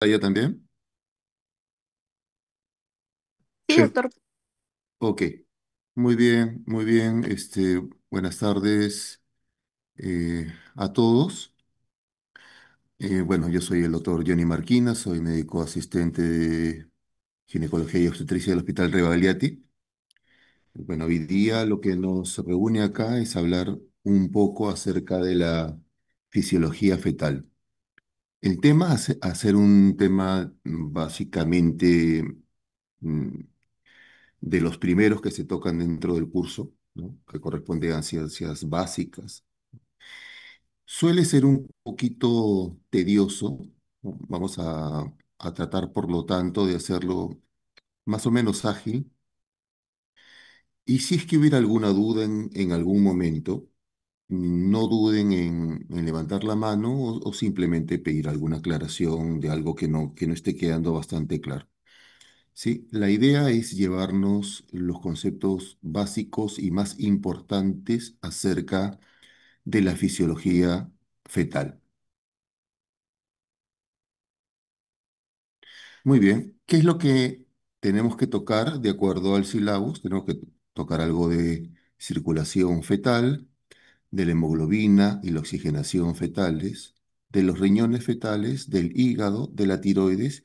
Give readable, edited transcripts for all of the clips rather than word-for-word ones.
¿Allá también? Sí, doctor. Ok, muy bien, muy bien. Buenas tardes a todos. Bueno, yo soy el doctor Johnny Marquina, soy médico asistente de ginecología y obstetricia del Hospital Rebagliati. Bueno, hoy día lo que nos reúne acá es hablar un poco acerca de la fisiología fetal. El tema, a ser un tema básicamente mm, de los primeros que se tocan dentro del curso, ¿no? Que corresponde a ciencias básicas. Suele ser un poquito tedioso, ¿no? A tratar, por lo tanto, de hacerlo más o menos ágil. Y si es que hubiera alguna duda en algún momento, no duden en levantar la mano o simplemente pedir alguna aclaración de algo que no esté quedando bastante claro. Sí, la idea es llevarnos los conceptos básicos y más importantes acerca de la fisiología fetal. Muy bien, ¿qué es lo que tenemos que tocar de acuerdo al sílabus? Tenemos que tocar algo de circulación fetal, de la hemoglobina y la oxigenación fetales, de los riñones fetales, del hígado, de la tiroides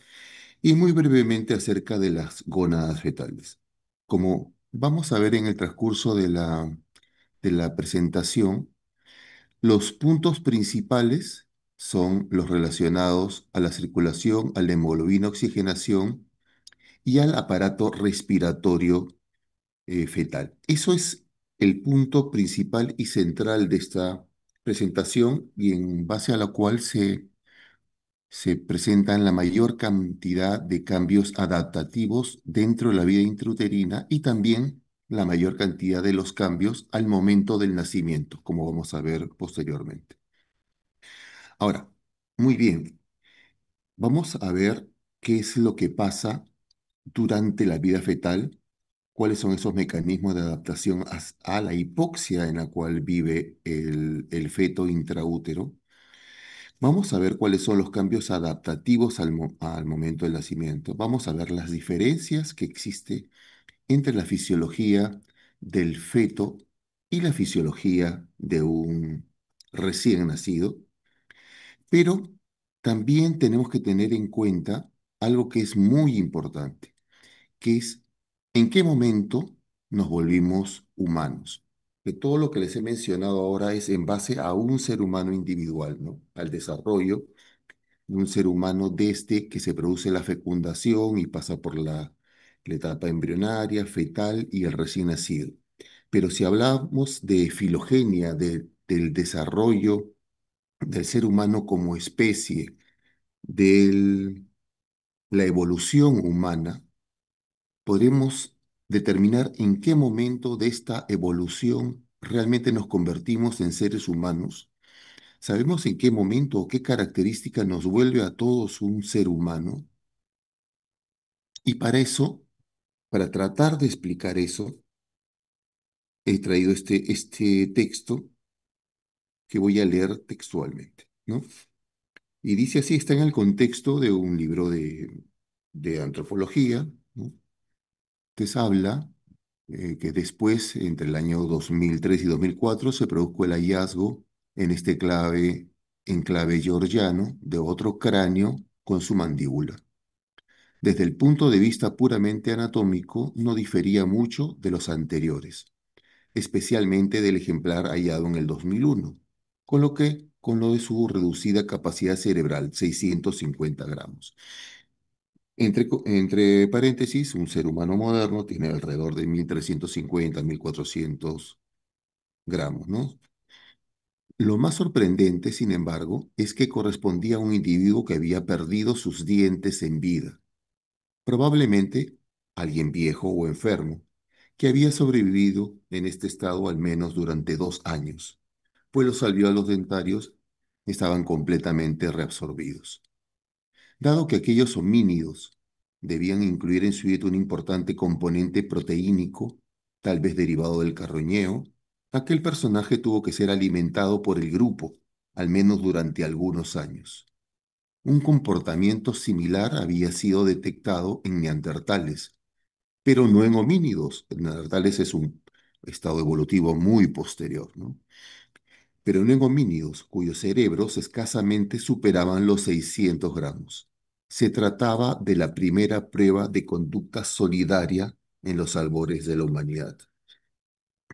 y muy brevemente acerca de las gónadas fetales. Como vamos a ver en el transcurso de la presentación, los puntos principales son los relacionados a la circulación, a la hemoglobina, oxigenación y al aparato respiratorio fetal. Eso es el punto principal y central de esta presentación y en base a la cual se presentan la mayor cantidad de cambios adaptativos dentro de la vida intrauterina y también la mayor cantidad de los cambios al momento del nacimiento, como vamos a ver posteriormente. Ahora, muy bien, vamos a ver qué es lo que pasa durante la vida fetal, cuáles son esos mecanismos de adaptación a la hipoxia en la cual vive el feto intraútero. Vamos a ver cuáles son los cambios adaptativos al momento del nacimiento. Vamos a ver las diferencias que existe entre la fisiología del feto y la fisiología de un recién nacido. Pero también tenemos que tener en cuenta algo que es muy importante, que es en qué momento nos volvimos humanos. Que todo lo que les he mencionado ahora es en base a un ser humano individual, ¿no? Al desarrollo de un ser humano desde que se produce la fecundación y pasa por la etapa embrionaria, fetal y el recién nacido. Pero si hablamos de filogenia, del desarrollo del ser humano como especie, de la evolución humana, podremos determinar en qué momento de esta evolución realmente nos convertimos en seres humanos. ¿Sabemos en qué momento o qué característica nos vuelve a todos un ser humano? Y para eso, para tratar de explicar eso, he traído este texto que voy a leer textualmente, ¿no? Y dice así, está en el contexto de un libro de antropología, ¿no? Entonces habla que después, entre el año 2003 y 2004, se produjo el hallazgo en este enclave georgiano de otro cráneo con su mandíbula. Desde el punto de vista puramente anatómico, no difería mucho de los anteriores, especialmente del ejemplar hallado en el 2001, con lo de su reducida capacidad cerebral, 650 gramos. Entre paréntesis, un ser humano moderno tiene alrededor de 1350, 1400 gramos, ¿no? Lo más sorprendente, sin embargo, es que correspondía a un individuo que había perdido sus dientes en vida, probablemente alguien viejo o enfermo, que había sobrevivido en este estado al menos durante 2 años, pues los alvéolos dentarios estaban completamente reabsorbidos. Dado que aquellos homínidos debían incluir en su dieta un importante componente proteínico, tal vez derivado del carroñeo, aquel personaje tuvo que ser alimentado por el grupo, al menos durante algunos años. Un comportamiento similar había sido detectado en neandertales, pero no en homínidos. En neandertales es un estado evolutivo muy posterior, ¿no? Pero no en homínidos, cuyos cerebros escasamente superaban los 600 gramos. Se trataba de la primera prueba de conducta solidaria en los albores de la humanidad.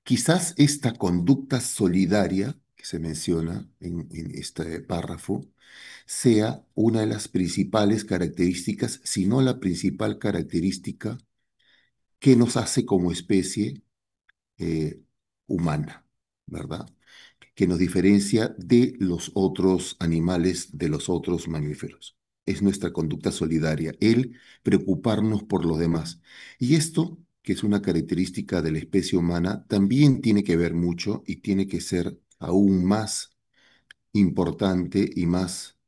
Quizás esta conducta solidaria que se menciona en este párrafo sea una de las principales características, si no la principal característica que nos hace como especie eh, humana, ¿verdad? Que nos diferencia de los otros animales, de los otros mamíferos. Es nuestra conducta solidaria, el preocuparnos por los demás. Y esto, que es una característica de la especie humana, también tiene que ver mucho y tiene que ser aún más importante y más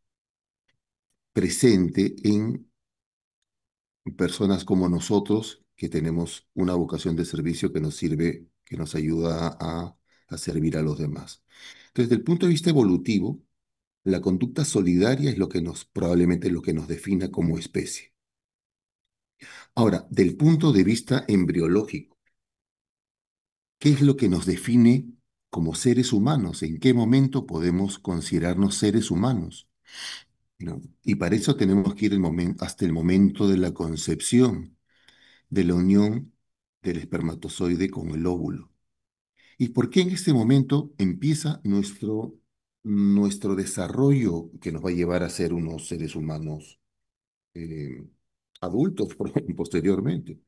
presente en personas como nosotros, que tenemos una vocación de servicio que nos sirve, que nos ayuda a servir a los demás. Entonces, desde el punto de vista evolutivo, la conducta solidaria es lo que nos, probablemente lo que nos defina como especie. Ahora, del punto de vista embriológico, ¿qué es lo que nos define como seres humanos? ¿En qué momento podemos considerarnos seres humanos? ¿No? Y para eso tenemos que ir hasta el momento de la concepción, de la unión del espermatozoide con el óvulo. ¿Y por qué en este momento empieza nuestro desarrollo que nos va a llevar a ser unos seres humanos eh, adultos posteriormente?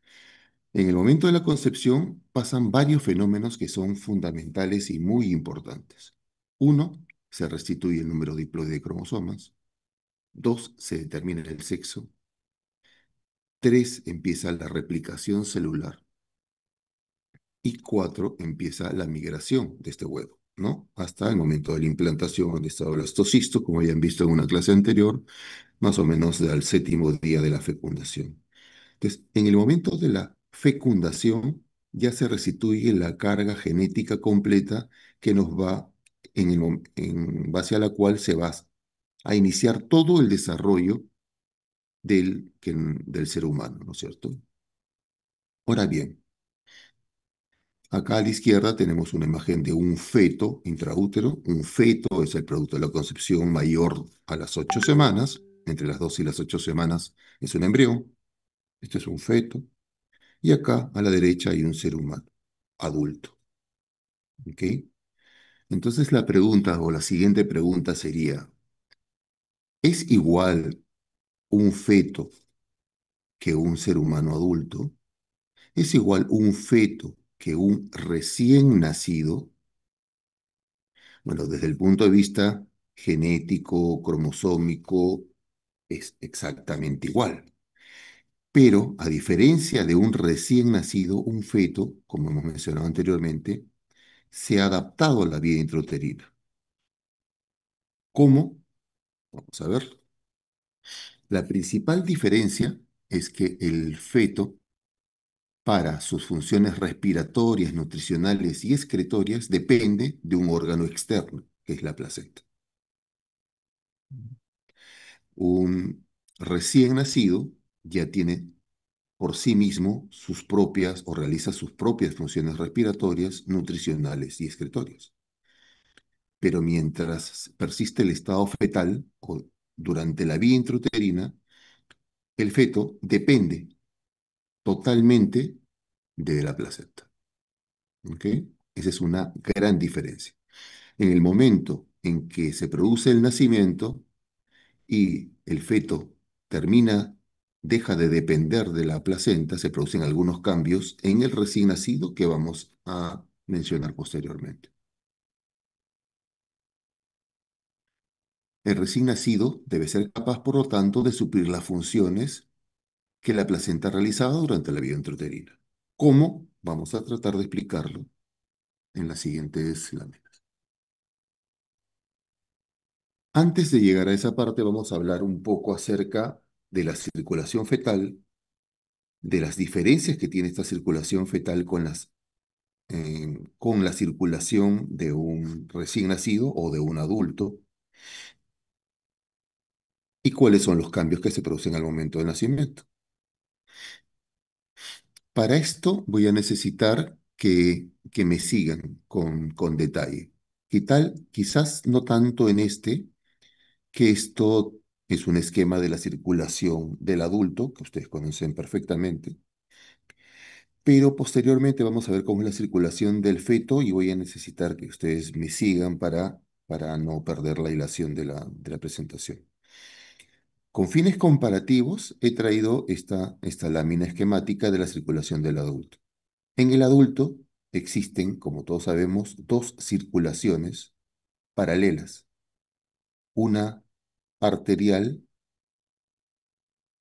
En el momento de la concepción pasan varios fenómenos que son fundamentales y muy importantes. Uno, se restituye el número diploide de cromosomas. Dos, se determina el sexo. Tres, empieza la replicación celular. Y cuatro, empieza la migración de este huevo, ¿no? Hasta el momento de la implantación del estado blastocisto, como ya han visto en una clase anterior, más o menos al séptimo día de la fecundación. Entonces, en el momento de la fecundación ya se restituye la carga genética completa que nos va, en base a la cual se va a iniciar todo el desarrollo del ser humano, ¿no es cierto? Ahora bien, acá a la izquierda tenemos una imagen de un feto intraútero. Un feto es el producto de la concepción mayor a las 8 semanas. Entre las 2 y las 8 semanas es un embrión. Este es un feto. Y acá a la derecha hay un ser humano, adulto. ¿Ok? Entonces la pregunta o la siguiente pregunta sería, ¿es igual un feto que un ser humano adulto? ¿Es igual un feto que un recién nacido? Bueno, desde el punto de vista genético, cromosómico, es exactamente igual. Pero a diferencia de un recién nacido, un feto, como hemos mencionado anteriormente, se ha adaptado a la vida intrauterina. ¿Cómo? Vamos a ver. La principal diferencia es que el feto, para sus funciones respiratorias, nutricionales y excretorias, depende de un órgano externo, que es la placenta. Un recién nacido ya tiene por sí mismo sus propias o realiza sus propias funciones respiratorias, nutricionales y excretorias. Pero mientras persiste el estado fetal o durante la vía intrauterina, el feto depende totalmente de la placenta. ¿Ok? Esa es una gran diferencia. En el momento en que se produce el nacimiento y el feto termina, deja de depender de la placenta, se producen algunos cambios en el recién nacido que vamos a mencionar posteriormente. El recién nacido debe ser capaz, por lo tanto, de suplir las funciones que la placenta realizaba durante la vida intrauterina. ¿Cómo? Vamos a tratar de explicarlo en las siguientes láminas. Antes de llegar a esa parte, vamos a hablar un poco acerca de la circulación fetal, de las diferencias que tiene esta circulación fetal con la circulación de un recién nacido o de un adulto, y cuáles son los cambios que se producen al momento del nacimiento. Para esto voy a necesitar que me sigan con detalle. ¿Qué tal? Quizás no tanto en este, que esto es un esquema de la circulación del adulto, que ustedes conocen perfectamente, pero posteriormente vamos a ver cómo es la circulación del feto y voy a necesitar que ustedes me sigan para no perder la hilación de la presentación. Con fines comparativos, he traído esta lámina esquemática de la circulación del adulto. En el adulto existen, como todos sabemos, dos circulaciones paralelas, una arterial,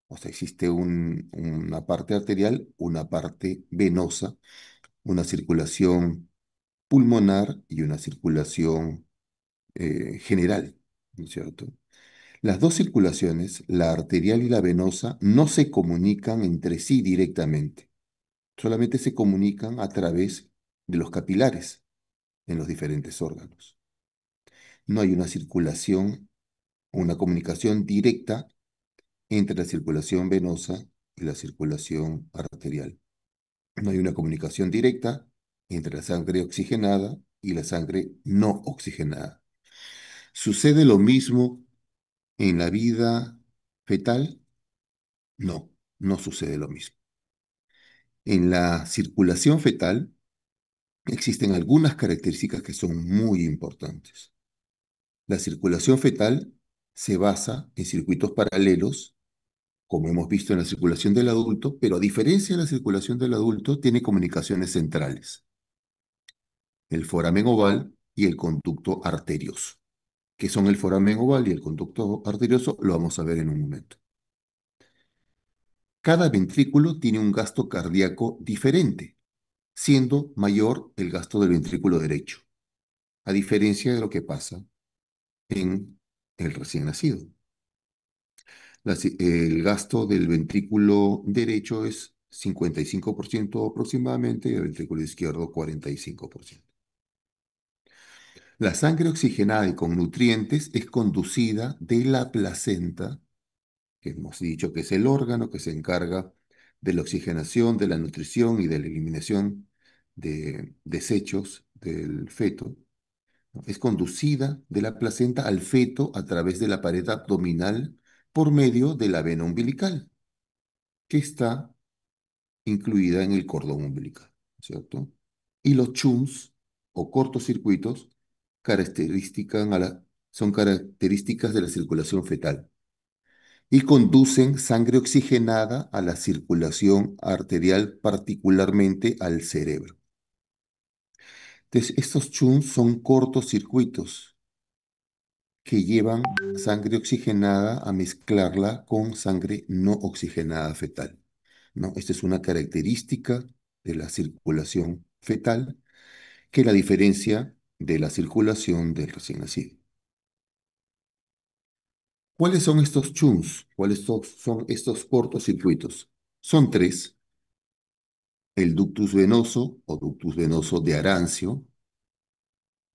o sea, existe una parte arterial, una parte venosa, una circulación pulmonar y una circulación general, ¿no es cierto? Las dos circulaciones, la arterial y la venosa, no se comunican entre sí directamente, solamente se comunican a través de los capilares en los diferentes órganos. No hay una circulación, una comunicación directa entre la circulación venosa y la circulación arterial. No hay una comunicación directa entre la sangre oxigenada y la sangre no oxigenada. ¿Sucede lo mismo en la vida fetal? No, no sucede lo mismo. En la circulación fetal existen algunas características que son muy importantes. La circulación fetal se basa en circuitos paralelos, como hemos visto en la circulación del adulto, pero a diferencia de la circulación del adulto, tiene comunicaciones centrales, el foramen oval y el conducto arterioso. ¿Qué son el foramen oval y el conducto arterioso? Lo vamos a ver en un momento. Cada ventrículo tiene un gasto cardíaco diferente, siendo mayor el gasto del ventrículo derecho, a diferencia de lo que pasa en el recién nacido. El gasto del ventrículo derecho es 55% aproximadamente y el ventrículo izquierdo 45%. La sangre oxigenada y con nutrientes es conducida de la placenta, que hemos dicho que es el órgano que se encarga de la oxigenación, de la nutrición y de la eliminación de desechos del feto, ¿no? Es conducida de la placenta al feto a través de la pared abdominal por medio de la vena umbilical, que está incluida en el cordón umbilical, ¿cierto? Y los chums o cortocircuitos son características de la circulación fetal y conducen sangre oxigenada a la circulación arterial, particularmente al cerebro. Entonces, estos chums son cortocircuitos que llevan sangre oxigenada a mezclarla con sangre no oxigenada fetal, ¿no? Esta es una característica de la circulación fetal que la diferencia de la circulación del recién nacido. ¿Cuáles son estos chunks? ¿Son estos cortocircuitos? Son tres: el ductus venoso o ductus venoso de Arancio,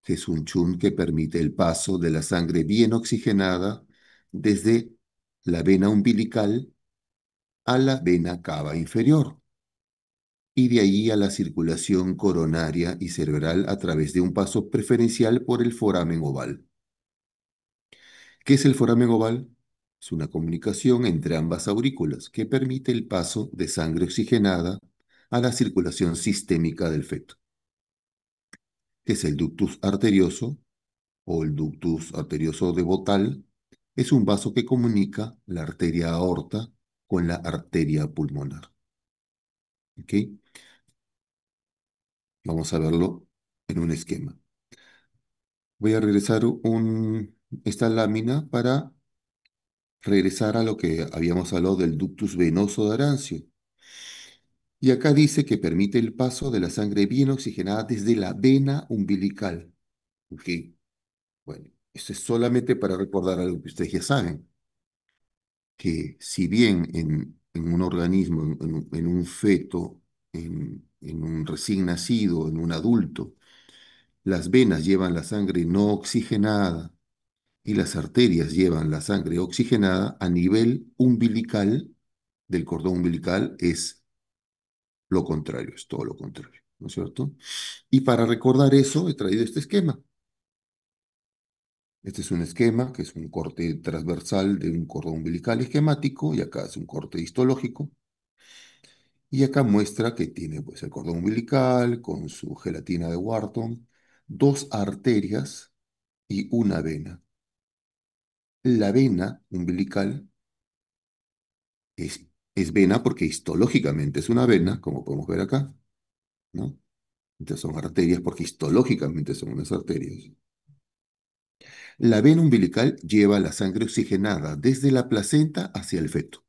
que es un chunt que permite el paso de la sangre bien oxigenada desde la vena umbilical a la vena cava inferior y de ahí a la circulación coronaria y cerebral a través de un paso preferencial por el foramen oval. ¿Qué es el foramen oval? Es una comunicación entre ambas aurículas que permite el paso de sangre oxigenada a la circulación sistémica del feto. ¿Qué es el ductus arterioso o el ductus arterioso de Bottal? Es un vaso que comunica la arteria aorta con la arteria pulmonar. ¿Ok? Vamos a verlo en un esquema. Voy a regresar esta lámina para regresar a lo que habíamos hablado del ductus venoso de Arancio. Y acá dice que permite el paso de la sangre bien oxigenada desde la vena umbilical. ¿Ok? Bueno, esto es solamente para recordar algo que ustedes ya saben, que si bien en un organismo, en un feto, en un recién nacido, en un adulto, las venas llevan la sangre no oxigenada y las arterias llevan la sangre oxigenada a nivel umbilical del cordón umbilical es lo contrario, es todo lo contrario, ¿no es cierto? Y para recordar eso he traído este esquema. Este es un esquema que es un corte transversal de un cordón umbilical esquemático y acá es un corte histológico. Y acá muestra que tiene pues, el cordón umbilical con su gelatina de Wharton, dos arterias y una vena. La vena umbilical es, es vena porque histológicamente es una vena, como podemos ver acá, ¿no? Entonces son arterias porque histológicamente son unas arterias. La vena umbilical lleva la sangre oxigenada desde la placenta hacia el feto.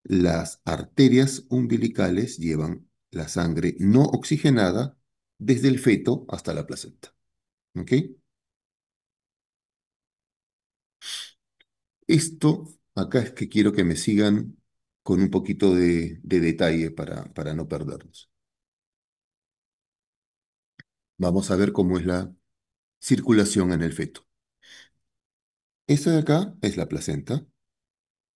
Las arterias umbilicales llevan la sangre no oxigenada desde el feto hasta la placenta. ¿Ok? Esto acá es que quiero que me sigan con un poquito de detalle para no perdernos. Vamos a ver cómo es la circulación en el feto. Esta de acá es la placenta,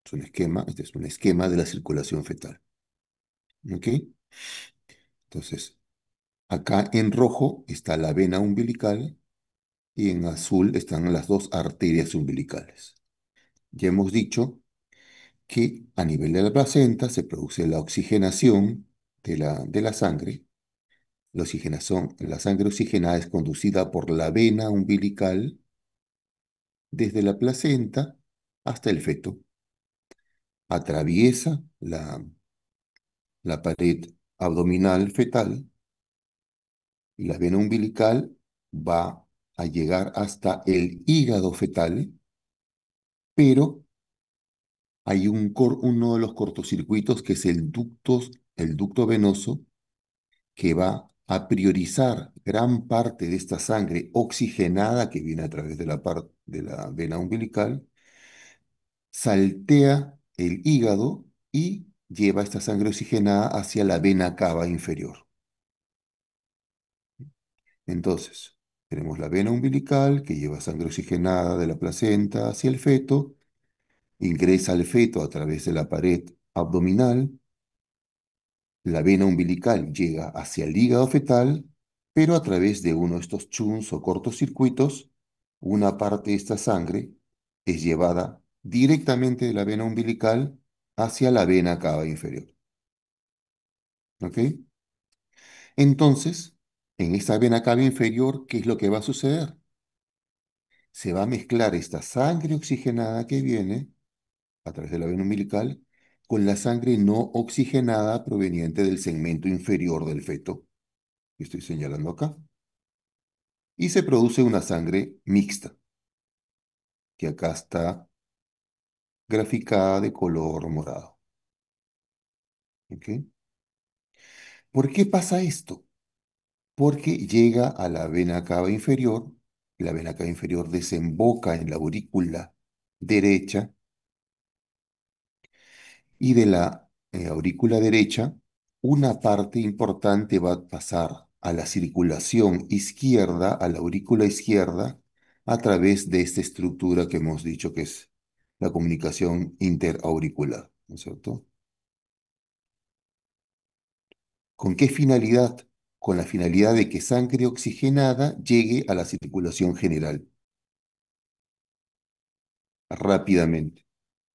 es un esquema, este es un esquema de la circulación fetal. ¿Ok? Entonces, acá en rojo está la vena umbilical y en azul están las dos arterias umbilicales. Ya hemos dicho que a nivel de la placenta se produce la oxigenación de la sangre. La sangre oxigenada es conducida por la vena umbilical desde la placenta hasta el feto. Atraviesa la pared abdominal fetal y la vena umbilical va a llegar hasta el hígado fetal, pero hay uno de los cortocircuitos que es el ducto venoso que va a priorizar gran parte de esta sangre oxigenada que viene a través de la vena umbilical, saltea el hígado y lleva esta sangre oxigenada hacia la vena cava inferior. Entonces, tenemos la vena umbilical que lleva sangre oxigenada de la placenta hacia el feto, ingresa al feto a través de la pared abdominal. La vena umbilical llega hacia el hígado fetal, pero a través de uno de estos chunks o cortocircuitos, una parte de esta sangre es llevada directamente de la vena umbilical hacia la vena cava inferior. ¿Ok? Entonces, en esta vena cava inferior, ¿qué es lo que va a suceder? Se va a mezclar esta sangre oxigenada que viene a través de la vena umbilical con la sangre no oxigenada proveniente del segmento inferior del feto que estoy señalando acá. Y se produce una sangre mixta, que acá está graficada de color morado. ¿Ok? ¿Por qué pasa esto? Porque llega a la vena cava inferior, la vena cava inferior desemboca en la aurícula derecha y de la aurícula derecha una parte importante va a pasar a la circulación izquierda, a la aurícula izquierda, a través de esta estructura que hemos dicho que es la comunicación interauricular, ¿no es cierto? ¿Con qué finalidad? Con la finalidad de que sangre oxigenada llegue a la circulación general rápidamente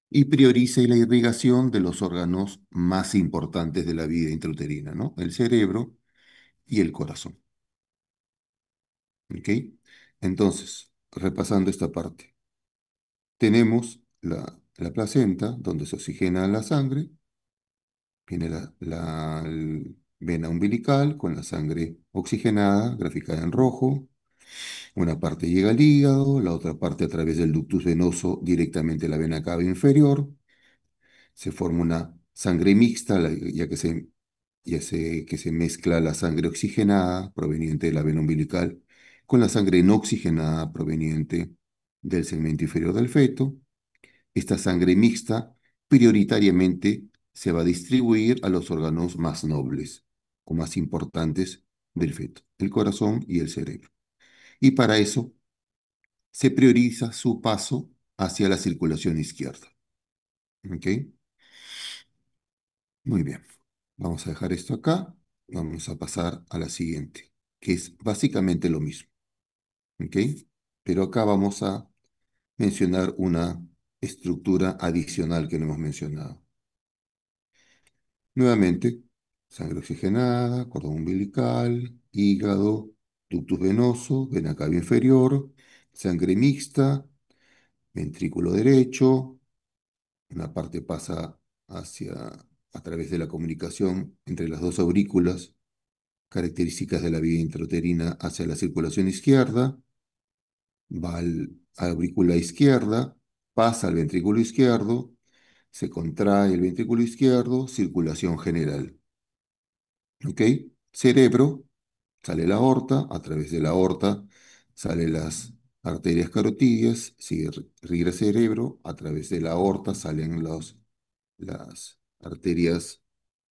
y priorice la irrigación de los órganos más importantes de la vida intrauterina, ¿no? El cerebro y el corazón. ¿Ok? Entonces, repasando esta parte, tenemos la placenta donde se oxigena la sangre, viene la vena umbilical con la sangre oxigenada, graficada en rojo. Una parte llega al hígado, la otra parte a través del ductus venoso directamente a la vena cava inferior. Se forma una sangre mixta, que se mezcla la sangre oxigenada proveniente de la vena umbilical con la sangre no oxigenada proveniente del segmento inferior del feto. Esta sangre mixta prioritariamente se va a distribuir a los órganos más nobles o más importantes del feto, el corazón y el cerebro. Y para eso se prioriza su paso hacia la circulación izquierda. ¿Ok? Muy bien. Vamos a dejar esto acá. Vamos a pasar a la siguiente, que es básicamente lo mismo. ¿Ok? Pero acá vamos a mencionar una estructura adicional que no hemos mencionado. Nuevamente, sangre oxigenada, cordón umbilical, hígado, ductus venoso, vena cava inferior, sangre mixta, ventrículo derecho. Una parte pasa hacia, a través de la comunicación entre las dos aurículas, características de la vía intrauterina hacia la circulación izquierda, va a la aurícula izquierda, pasa al ventrículo izquierdo, se contrae el ventrículo izquierdo, circulación general. ¿Ok? Cerebro, sale la aorta, a través de la aorta salen las arterias carotidias, sigue riega cerebro, a través de la aorta salen las arterias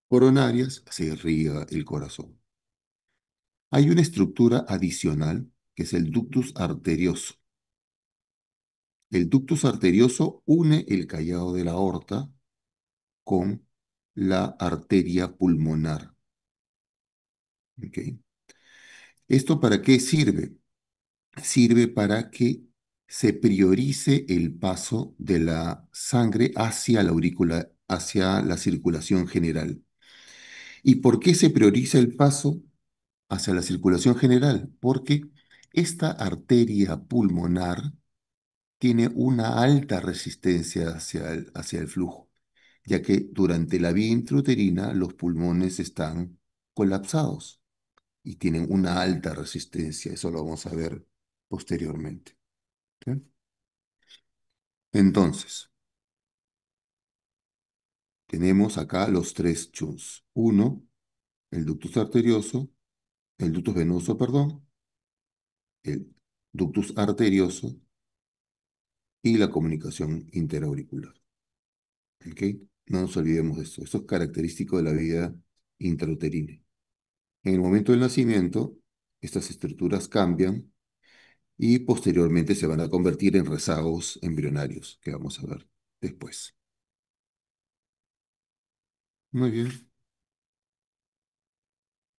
coronarias, se irriga el corazón. Hay una estructura adicional que es el ductus arterioso. El ductus arterioso une el callado de la aorta con la arteria pulmonar. ¿Ok? ¿Esto para qué sirve? Sirve para que se priorice el paso de la sangre hacia la aurícula, hacia la circulación general. ¿Y por qué se prioriza el paso hacia la circulación general? Porque esta arteria pulmonar tiene una alta resistencia hacia el flujo, ya que durante la vía intrauterina los pulmones están colapsados y tienen una alta resistencia. Eso lo vamos a ver posteriormente. ¿Ok? Entonces, tenemos acá los tres chunks. Uno, el ductus arterioso, el ductus venoso, perdón, el ductus arterioso y la comunicación interauricular. ¿Ok? No nos olvidemos de esto. Esto es característico de la vida intrauterina. En el momento del nacimiento, estas estructuras cambian y posteriormente se van a convertir en rezagos embrionarios, que vamos a ver después. Muy bien.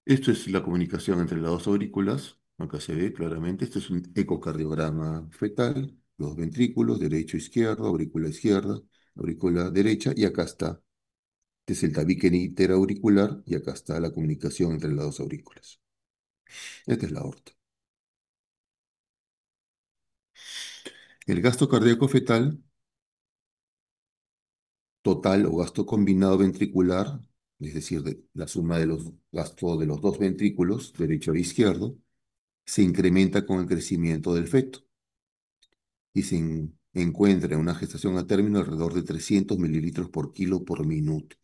Esto es la comunicación entre las dos aurículas. Acá se ve claramente. Este es un ecocardiograma fetal. Los ventrículos, derecho, izquierdo, aurícula derecha. Y acá está. Este es el tabique interauricular. Y acá está la comunicación entre las dos aurículas. Esta es la aorta. El gasto cardíaco fetal total o gasto combinado ventricular, es decir, la suma de los gastos de los dos ventrículos, derecho e izquierdo, se incrementa con el crecimiento del feto y encuentra en una gestación a término alrededor de 300 mililitros por kilo por minuto.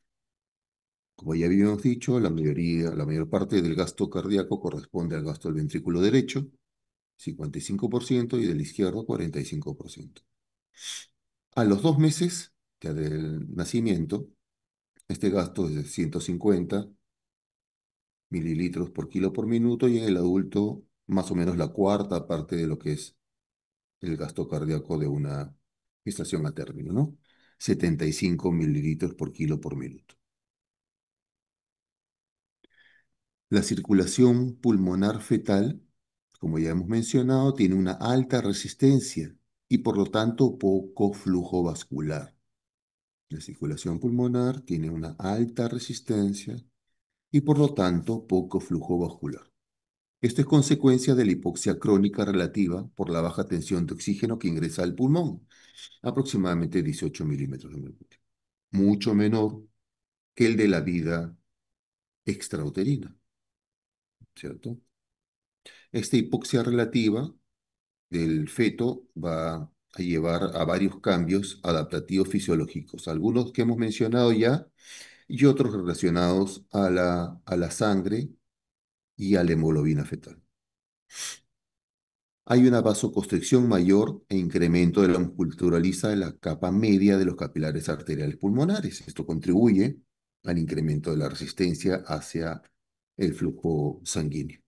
Como ya habíamos dicho, la mayor parte del gasto cardíaco corresponde al gasto del ventrículo derecho, 55%, y del izquierdo, 45%. A los 2 meses ya del nacimiento, este gasto es de 150 mililitros por kilo por minuto y en el adulto más o menos la cuarta parte de lo que es el gasto cardíaco de una gestación a término, ¿no? 75 mililitros por kilo por minuto. La circulación pulmonar fetal, como ya hemos mencionado, tiene una alta resistencia y por lo tanto poco flujo vascular. La circulación pulmonar tiene una alta resistencia y por lo tanto poco flujo vascular. Esto es consecuencia de la hipoxia crónica relativa por la baja tensión de oxígeno que ingresa al pulmón, aproximadamente 18 milímetros de mercurio, mucho menor que el de la vida extrauterina, ¿cierto? Esta hipoxia relativa del feto va a llevar a varios cambios adaptativos fisiológicos, algunos que hemos mencionado ya y otros relacionados a la sangre y a la hemoglobina fetal. Hay una vasoconstricción mayor e incremento de la musculatura de la capa media de los capilares arteriales pulmonares. Esto contribuye al incremento de la resistencia hacia el flujo sanguíneo.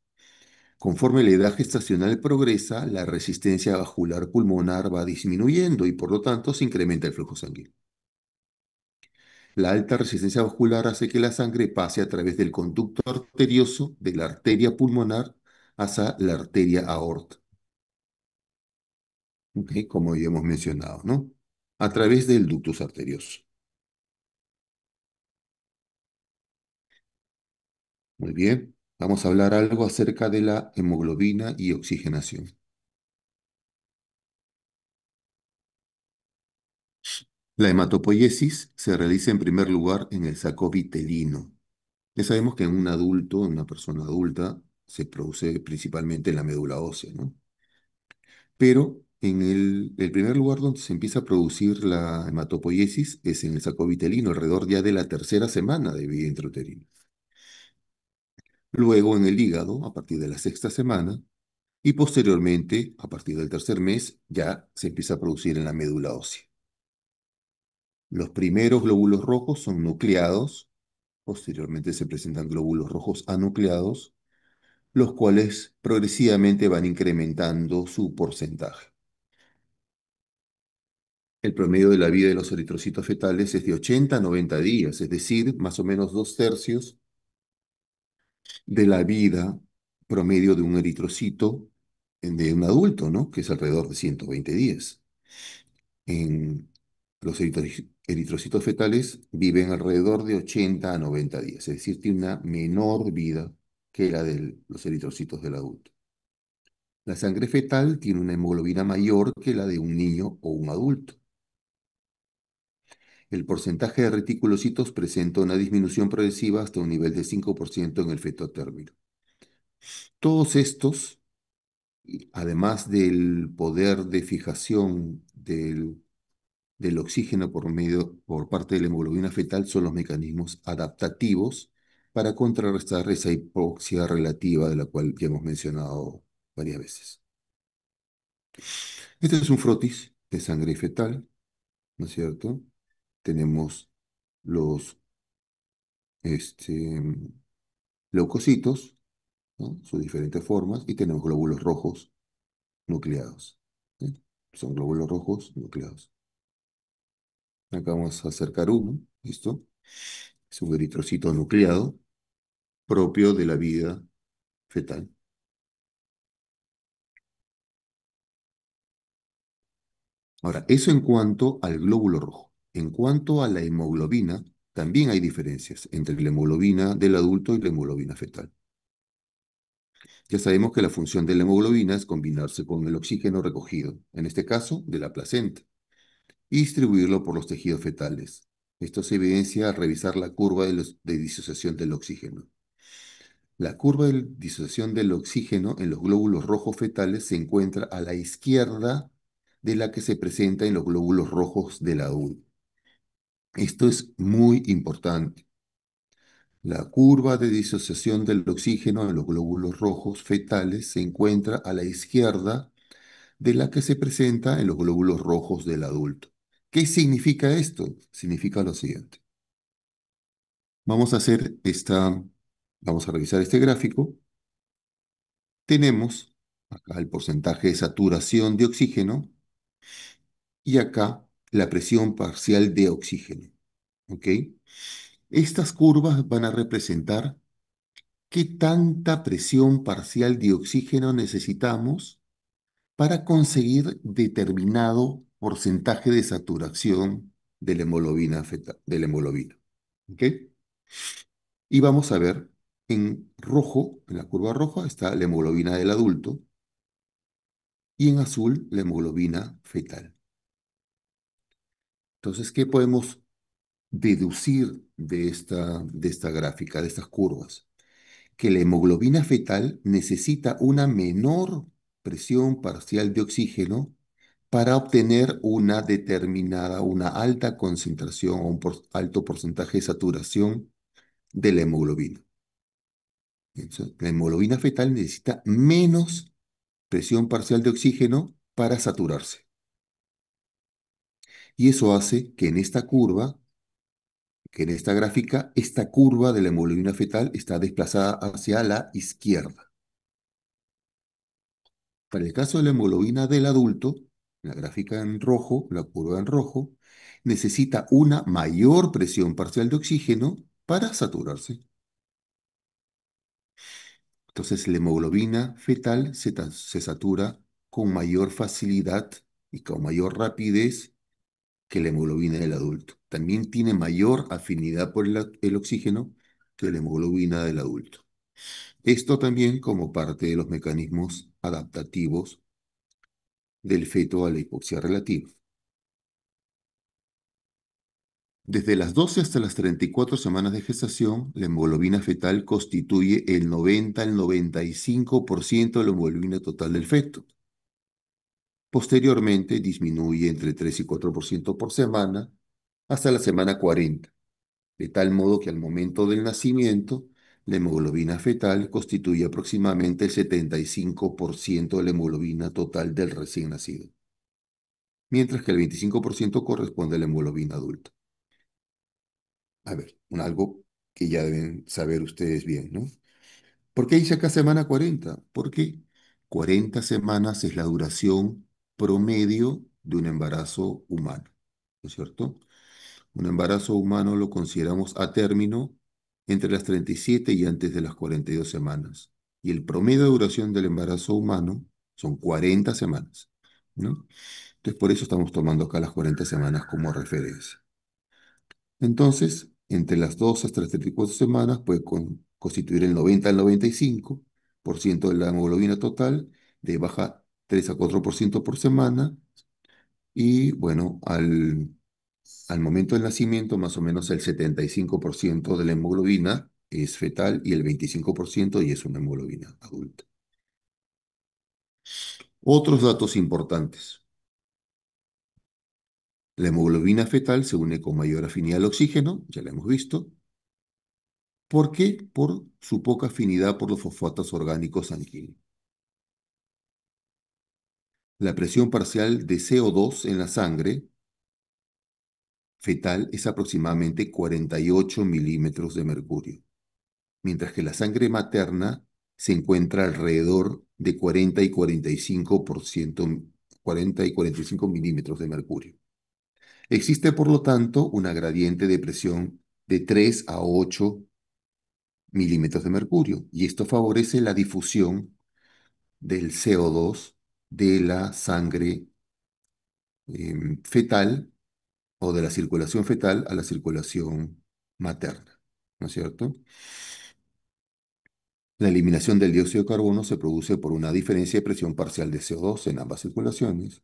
Conforme la edad gestacional progresa, la resistencia vascular pulmonar va disminuyendo y por lo tanto se incrementa el flujo sanguíneo. La alta resistencia vascular hace que la sangre pase a través del conducto arterioso de la arteria pulmonar hacia la arteria aorta, ¿ok? Como ya hemos mencionado, ¿no? A través del ductus arterioso. Muy bien, vamos a hablar algo acerca de la hemoglobina y oxigenación. La hematopoiesis se realiza en primer lugar en el saco vitelino. Ya sabemos que en un adulto, en una persona adulta, se produce principalmente en la médula ósea, ¿no? Pero en el primer lugar donde se empieza a producir la hematopoiesis es en el saco vitelino, alrededor ya de la tercera semana de vida intrauterina. Luego en el hígado, a partir de la sexta semana, y posteriormente, a partir del tercer mes, ya se empieza a producir en la médula ósea. Los primeros glóbulos rojos son nucleados, posteriormente se presentan glóbulos rojos anucleados, los cuales progresivamente van incrementando su porcentaje. El promedio de la vida de los eritrocitos fetales es de 80 a 90 días, es decir, más o menos 2/3 de la vida promedio de un eritrocito de un adulto, ¿no? Que es alrededor de 120 días. En los eritrocitos fetales viven alrededor de 80 a 90 días, es decir, tiene una menor vida que la de los eritrocitos del adulto. La sangre fetal tiene una hemoglobina mayor que la de un niño o un adulto. El porcentaje de reticulocitos presenta una disminución progresiva hasta un nivel de 5% en el feto término. Todos estos, además del poder de fijación del oxígeno por parte de la hemoglobina fetal, son los mecanismos adaptativos para contrarrestar esa hipoxia relativa de la cual ya hemos mencionado varias veces. Este es un frotis de sangre fetal, ¿no es cierto? Tenemos los este, leucocitos, ¿no? Sus diferentes formas, y tenemos glóbulos rojos nucleados. ¿Sí? Son glóbulos rojos nucleados. Acá vamos a acercar uno, ¿listo? Es un eritrocito nucleado propio de la vida fetal. Ahora, eso en cuanto al glóbulo rojo. En cuanto a la hemoglobina, también hay diferencias entre la hemoglobina del adulto y la hemoglobina fetal. Ya sabemos que la función de la hemoglobina es combinarse con el oxígeno recogido, en este caso de la placenta, y distribuirlo por los tejidos fetales. Esto se evidencia al revisar la curva de disociación del oxígeno. La curva de disociación del oxígeno en los glóbulos rojos fetales se encuentra a la izquierda de la que se presenta en los glóbulos rojos del adulto. Esto es muy importante. La curva de disociación del oxígeno en los glóbulos rojos fetales se encuentra a la izquierda de la que se presenta en los glóbulos rojos del adulto. ¿Qué significa esto? Significa lo siguiente. Vamos a hacer vamos a revisar este gráfico. Tenemos acá el porcentaje de saturación de oxígeno y acá la presión parcial de oxígeno. ¿Ok? Estas curvas van a representar qué tanta presión parcial de oxígeno necesitamos para conseguir determinado porcentaje de saturación de la hemoglobina de la hemoglobina. ¿Ok? Y vamos a ver en rojo, en la curva roja, está la hemoglobina del adulto y en azul la hemoglobina fetal. Entonces, ¿qué podemos deducir de esta gráfica, de estas curvas? Que la hemoglobina fetal necesita una menor presión parcial de oxígeno para obtener una determinada, una alta concentración o un alto porcentaje de saturación de la hemoglobina. Entonces, la hemoglobina fetal necesita menos presión parcial de oxígeno para saturarse. Y eso hace que en esta curva, que en esta gráfica, esta curva de la hemoglobina fetal está desplazada hacia la izquierda. Para el caso de la hemoglobina del adulto, la gráfica en rojo, la curva en rojo, necesita una mayor presión parcial de oxígeno para saturarse. Entonces, la hemoglobina fetal se satura con mayor facilidad y con mayor rapidez que la hemoglobina del adulto. También tiene mayor afinidad por el oxígeno que la hemoglobina del adulto. Esto también como parte de los mecanismos adaptativos del feto a la hipoxia relativa. Desde las 12 hasta las 34 semanas de gestación, la hemoglobina fetal constituye el 90 al 95% de la hemoglobina total del feto. Posteriormente disminuye entre 3 y 4% por semana hasta la semana 40, de tal modo que al momento del nacimiento, la hemoglobina fetal constituye aproximadamente el 75% de la hemoglobina total del recién nacido, mientras que el 25% corresponde a la hemoglobina adulta. A ver, algo que ya deben saber ustedes bien, ¿no? ¿Por qué dice acá semana 40? Porque 40 semanas es la duración promedio de un embarazo humano, ¿no es cierto? Un embarazo humano lo consideramos a término entre las 37 y antes de las 42 semanas. Y el promedio de duración del embarazo humano son 40 semanas, ¿no? Entonces, por eso estamos tomando acá las 40 semanas como referencia. Entonces, entre las 2 hasta las 34 semanas puede constituir el 90 al 95% de la hemoglobina total, de baja 3 a 4% por semana, y bueno, al momento del nacimiento, más o menos el 75% de la hemoglobina es fetal y el 25% y es una hemoglobina adulta. Otros datos importantes. La hemoglobina fetal se une con mayor afinidad al oxígeno, ya lo hemos visto. ¿Por qué? Por su poca afinidad por los fosfatos orgánicos sanguíneos. La presión parcial de CO2 en la sangre fetal es aproximadamente 48 milímetros de mercurio, mientras que la sangre materna se encuentra alrededor de 40 y 45 milímetros de mercurio. Existe, por lo tanto, una gradiente de presión de 3 a 8 milímetros de mercurio, y esto favorece la difusión del CO2 de la sangre fetal o de la circulación fetal a la circulación materna, ¿no es cierto? La eliminación del dióxido de carbono se produce por una diferencia de presión parcial de CO2 en ambas circulaciones.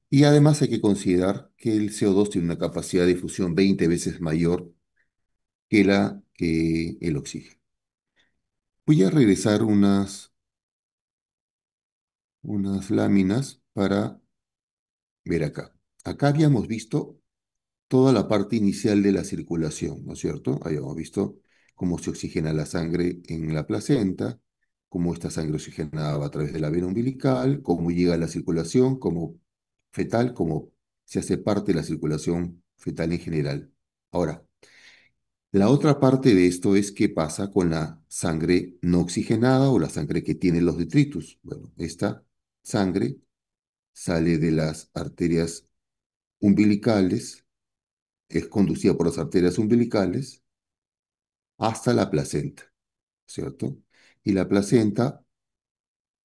Y además hay que considerar que el CO2 tiene una capacidad de difusión 20 veces mayor que el oxígeno. Voy a regresar unas láminas para ver acá. Acá habíamos visto toda la parte inicial de la circulación, ¿no es cierto? Habíamos visto cómo se oxigena la sangre en la placenta, cómo esta sangre oxigenada va a través de la vena umbilical, cómo llega a la circulación como fetal, cómo se hace parte de la circulación fetal en general. Ahora, la otra parte de esto es qué pasa con la sangre no oxigenada o la sangre que tiene los detritus. Bueno, esta sangre sale de las arterias umbilicales, es conducida por las arterias umbilicales hasta la placenta, ¿cierto? Y la placenta,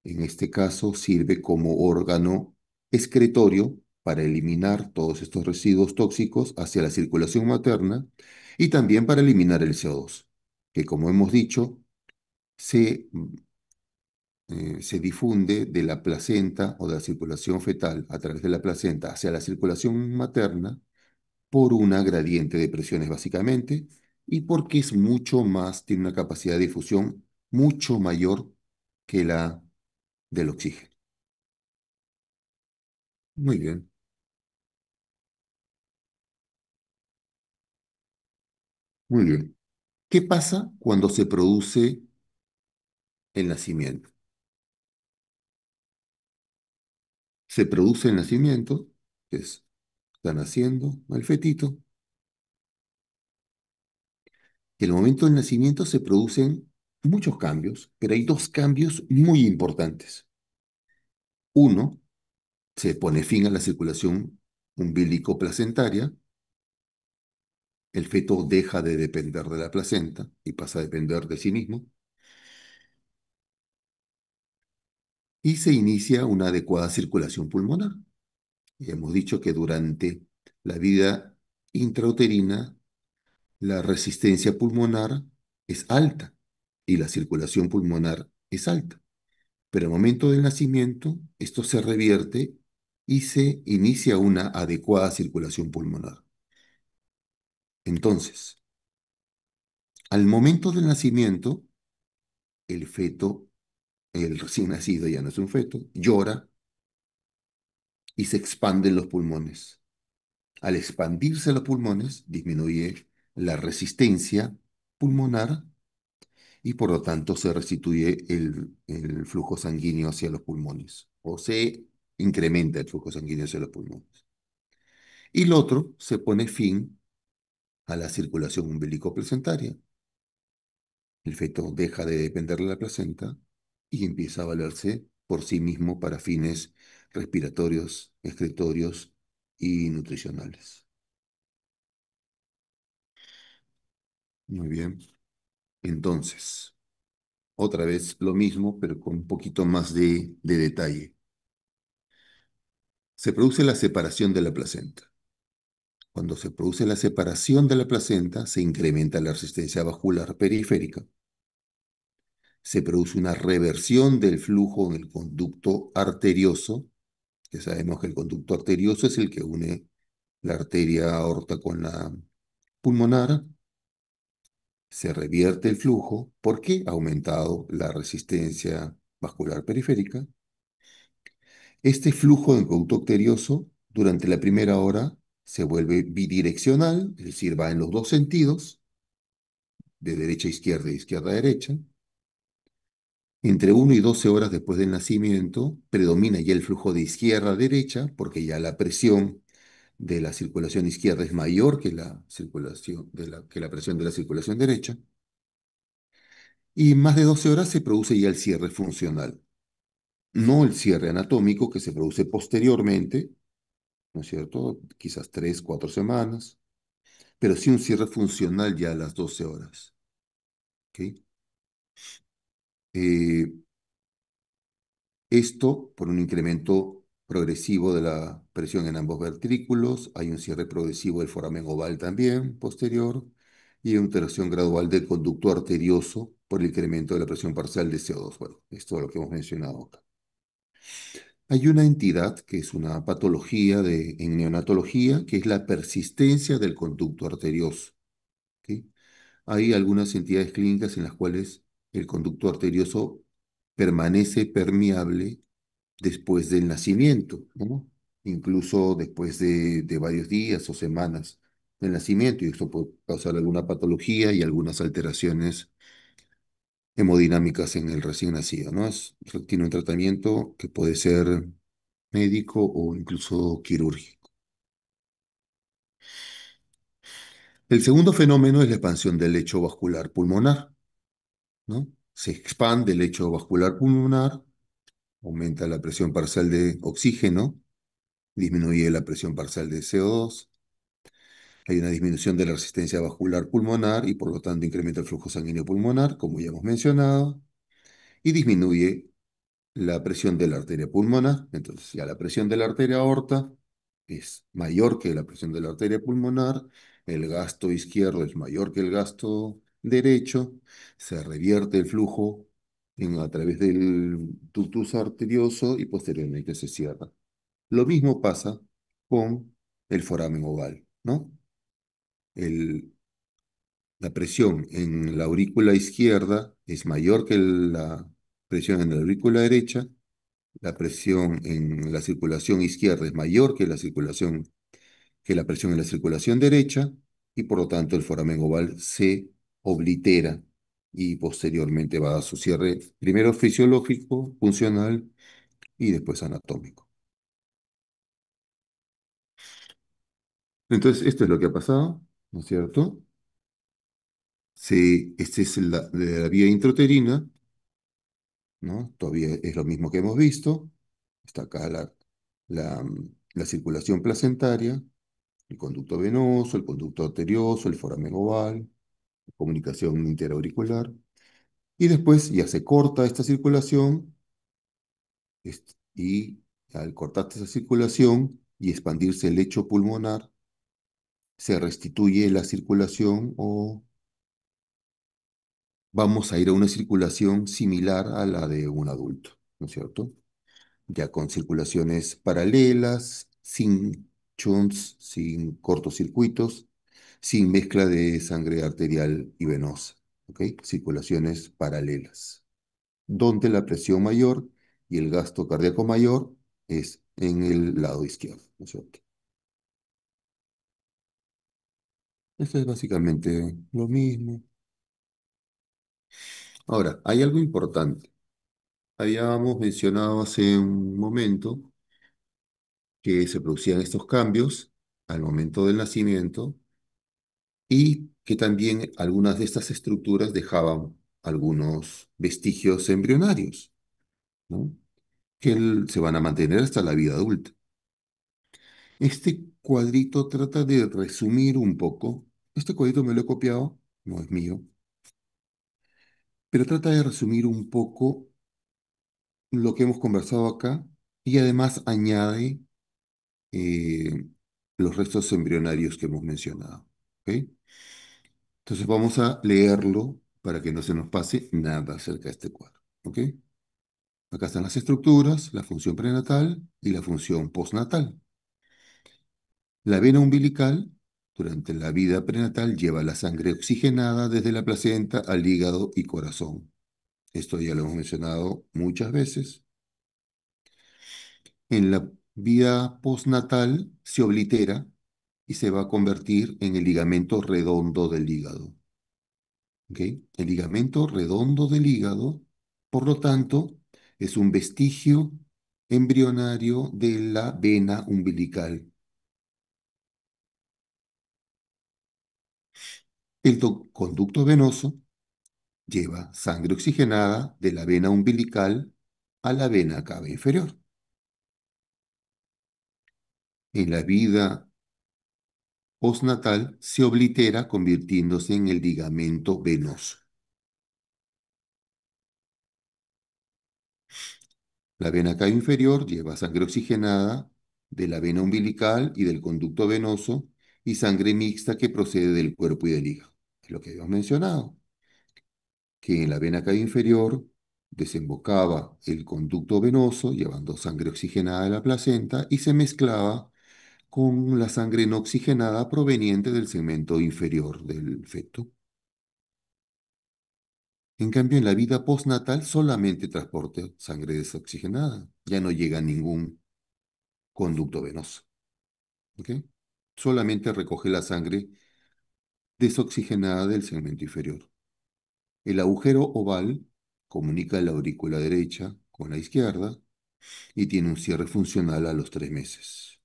en este caso, sirve como órgano excretorio para eliminar todos estos residuos tóxicos hacia la circulación materna y también para eliminar el CO2, que como hemos dicho, se difunde de la placenta o de la circulación fetal a través de la placenta hacia la circulación materna por una gradiente de presiones básicamente y porque es mucho más, tiene una capacidad de difusión mucho mayor que la del oxígeno. Muy bien, muy bien. ¿Qué pasa cuando se produce el nacimiento? Se produce el nacimiento, que es, está naciendo el fetito, y en el momento del nacimiento se producen muchos cambios, pero hay dos cambios muy importantes. Uno, se pone fin a la circulación umbilico-placentaria, el feto deja de depender de la placenta y pasa a depender de sí mismo, y se inicia una adecuada circulación pulmonar. Y hemos dicho que durante la vida intrauterina la resistencia pulmonar es alta y la circulación pulmonar es alta. Pero al momento del nacimiento, esto se revierte y se inicia una adecuada circulación pulmonar. Entonces, al momento del nacimiento, el feto, el recién nacido ya no es un feto, llora y se expanden los pulmones. Al expandirse los pulmones, disminuye la resistencia pulmonar y por lo tanto se restituye el flujo sanguíneo hacia los pulmones o se incrementa el flujo sanguíneo hacia los pulmones. Y lo otro, se pone fin a la circulación umbilicoplacentaria. El feto deja de depender de la placenta y empieza a valerse por sí mismo para fines respiratorios, excretorios y nutricionales. Muy bien. Entonces, otra vez lo mismo, pero con un poquito más de detalle. Se produce la separación de la placenta. Cuando se produce la separación de la placenta, se incrementa la resistencia vascular periférica. Se produce una reversión del flujo en el conducto arterioso, que sabemos que el conducto arterioso es el que une la arteria aorta con la pulmonar. Se revierte el flujo porque ha aumentado la resistencia vascular periférica. Este flujo del conducto arterioso durante la primera hora se vuelve bidireccional, es decir, va en los dos sentidos, de derecha a izquierda y izquierda a derecha. Entre 1 y 12 horas después del nacimiento, predomina ya el flujo de izquierda a derecha, porque ya la presión de la circulación izquierda es mayor que la circulación que la presión de la circulación derecha. Y en más de 12 horas se produce ya el cierre funcional, no el cierre anatómico que se produce posteriormente, ¿no es cierto? Quizás 3, 4 semanas, pero sí un cierre funcional ya a las 12 horas. ¿Ok? Eh, Esto por un incremento progresivo de la presión en ambos ventrículos, hay un cierre progresivo del foramen oval también, posterior, y una alteración gradual del conducto arterioso por el incremento de la presión parcial de CO2. Bueno, esto es lo que hemos mencionado acá. Hay una entidad que es una patología en neonatología, que es la persistencia del conducto arterioso. ¿Ok? Hay algunas entidades clínicas en las cuales el conducto arterioso permanece permeable después del nacimiento, ¿no? Incluso después de varios días o semanas del nacimiento, y esto puede causar alguna patología y algunas alteraciones hemodinámicas en el recién nacido, ¿no? Tiene un tratamiento que puede ser médico o incluso quirúrgico. El segundo fenómeno es la expansión del lecho vascular pulmonar, ¿no? Se expande el lecho vascular pulmonar, aumenta la presión parcial de oxígeno, disminuye la presión parcial de CO2. Hay una disminución de la resistencia vascular pulmonar y por lo tanto incrementa el flujo sanguíneo pulmonar, como ya hemos mencionado, y disminuye la presión de la arteria pulmonar. Entonces, ya la presión de la arteria aorta es mayor que la presión de la arteria pulmonar, el gasto izquierdo es mayor que el gasto derecho, se revierte el flujo a través del ductus arterioso y posteriormente se cierra. Lo mismo pasa con el foramen oval, ¿no? El, la presión en la aurícula izquierda es mayor que la presión en la aurícula derecha, la presión en la circulación izquierda es mayor que la presión en la circulación derecha, y por lo tanto el foramen oval se oblitera y posteriormente va a su cierre primero fisiológico, funcional y después anatómico. Entonces, esto es lo que ha pasado, ¿no es cierto? Esta es de la vía intrauterina, ¿no? Todavía es lo mismo que hemos visto. Está acá la circulación placentaria, el conducto venoso, el conducto arterioso, el foramen oval, comunicación interauricular. Y después ya se corta esta circulación y al cortarse esa circulación y expandirse el lecho pulmonar, se restituye la circulación o vamos a ir a una circulación similar a la de un adulto, ¿no es cierto? Ya con circulaciones paralelas, sin shunts, sin cortocircuitos, sin mezcla de sangre arterial y venosa, ¿ok? Circulaciones paralelas, donde la presión mayor y el gasto cardíaco mayor es en el lado izquierdo, ¿no es cierto? Esto es básicamente lo mismo. Ahora, hay algo importante. Habíamos mencionado hace un momento que se producían estos cambios al momento del nacimiento y que también algunas de estas estructuras dejaban algunos vestigios embrionarios, ¿no? Que se van a mantener hasta la vida adulta. Este cuadrito trata de resumir un poco. Este cuadrito me lo he copiado, no es mío, pero trata de resumir un poco lo que hemos conversado acá y además añade eh, los restos embrionarios que hemos mencionado. ¿Ok? Entonces vamos a leerlo para que no se nos pase nada acerca de este cuadro. ¿Ok? Acá están las estructuras, la función prenatal y la función postnatal. La vena umbilical, durante la vida prenatal, lleva la sangre oxigenada desde la placenta al hígado y corazón. Esto ya lo hemos mencionado muchas veces. En la vida postnatal se oblitera y se va a convertir en el ligamento redondo del hígado. ¿Ok? El ligamento redondo del hígado, por lo tanto, es un vestigio embrionario de la vena umbilical. El conducto venoso lleva sangre oxigenada de la vena umbilical a la vena cava inferior. En la vida postnatal se oblitera convirtiéndose en el ligamento venoso. La vena cava inferior lleva sangre oxigenada de la vena umbilical y del conducto venoso y sangre mixta que procede del cuerpo y del hígado. Es lo que habíamos mencionado, que en la vena cava inferior desembocaba el conducto venoso llevando sangre oxigenada de la placenta y se mezclaba con la sangre no oxigenada proveniente del segmento inferior del feto. En cambio, en la vida postnatal solamente transporta sangre desoxigenada, ya no llega ningún conducto venoso. ¿Ok? Solamente recoge la sangre desoxigenada del segmento inferior. El agujero oval comunica la aurícula derecha con la izquierda y tiene un cierre funcional a los 3 meses.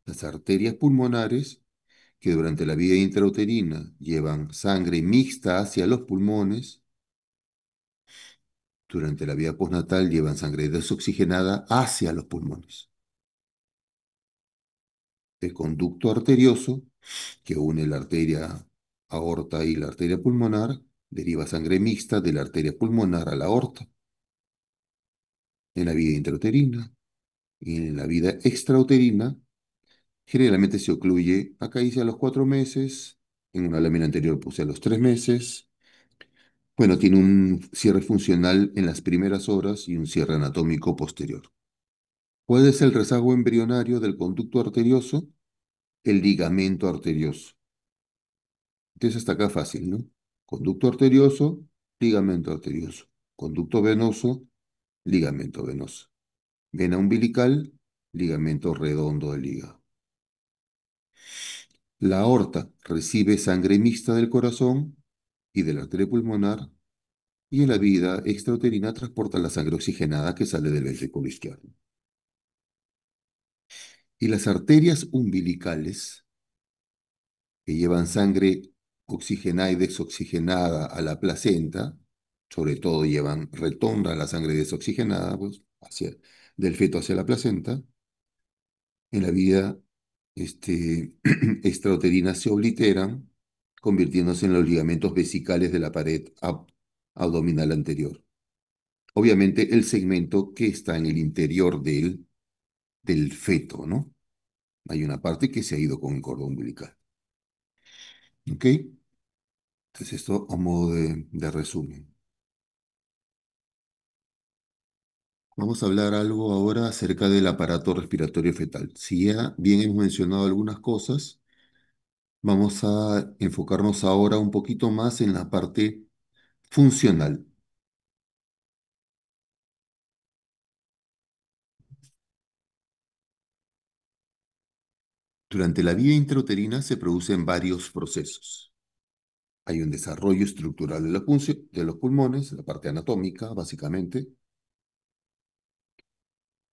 Las arterias pulmonares, que durante la vida intrauterina llevan sangre mixta hacia los pulmones, durante la vida postnatal llevan sangre desoxigenada hacia los pulmones. El conducto arterioso, que une la arteria aorta y la arteria pulmonar, deriva sangre mixta de la arteria pulmonar a la aorta. En la vida intrauterina y en la vida extrauterina, generalmente se ocluye, acá dice a los 4 meses, en una lámina anterior puse a los 3 meses. Bueno, tiene un cierre funcional en las primeras horas y un cierre anatómico posterior. ¿Cuál es el rezago embrionario del conducto arterioso? El ligamento arterioso. Entonces hasta acá fácil, ¿no? Conducto arterioso, ligamento arterioso. Conducto venoso, ligamento venoso. Vena umbilical, ligamento redondo del hígado. La aorta recibe sangre mixta del corazón y de la arteria pulmonar y en la vida extrauterina transporta la sangre oxigenada que sale del ventrículo izquierdo. Y las arterias umbilicales que llevan sangre oxigenada y desoxigenada a la placenta, sobre todo llevan, retorna la sangre desoxigenada, pues, hacia, del feto hacia la placenta, en la vía extrauterina se obliteran, convirtiéndose en los ligamentos vesicales de la pared abdominal anterior. Obviamente el segmento que está en el interior del feto, ¿no? Hay una parte que se ha ido con el cordón umbilical. ¿Ok? Entonces esto a modo de resumen. Vamos a hablar algo ahora acerca del aparato respiratorio fetal. Si ya bien hemos mencionado algunas cosas, vamos a enfocarnos ahora un poquito más en la parte funcional. Durante la vía intrauterina se producen varios procesos. Hay un desarrollo estructural de los pulmones, la parte anatómica, básicamente.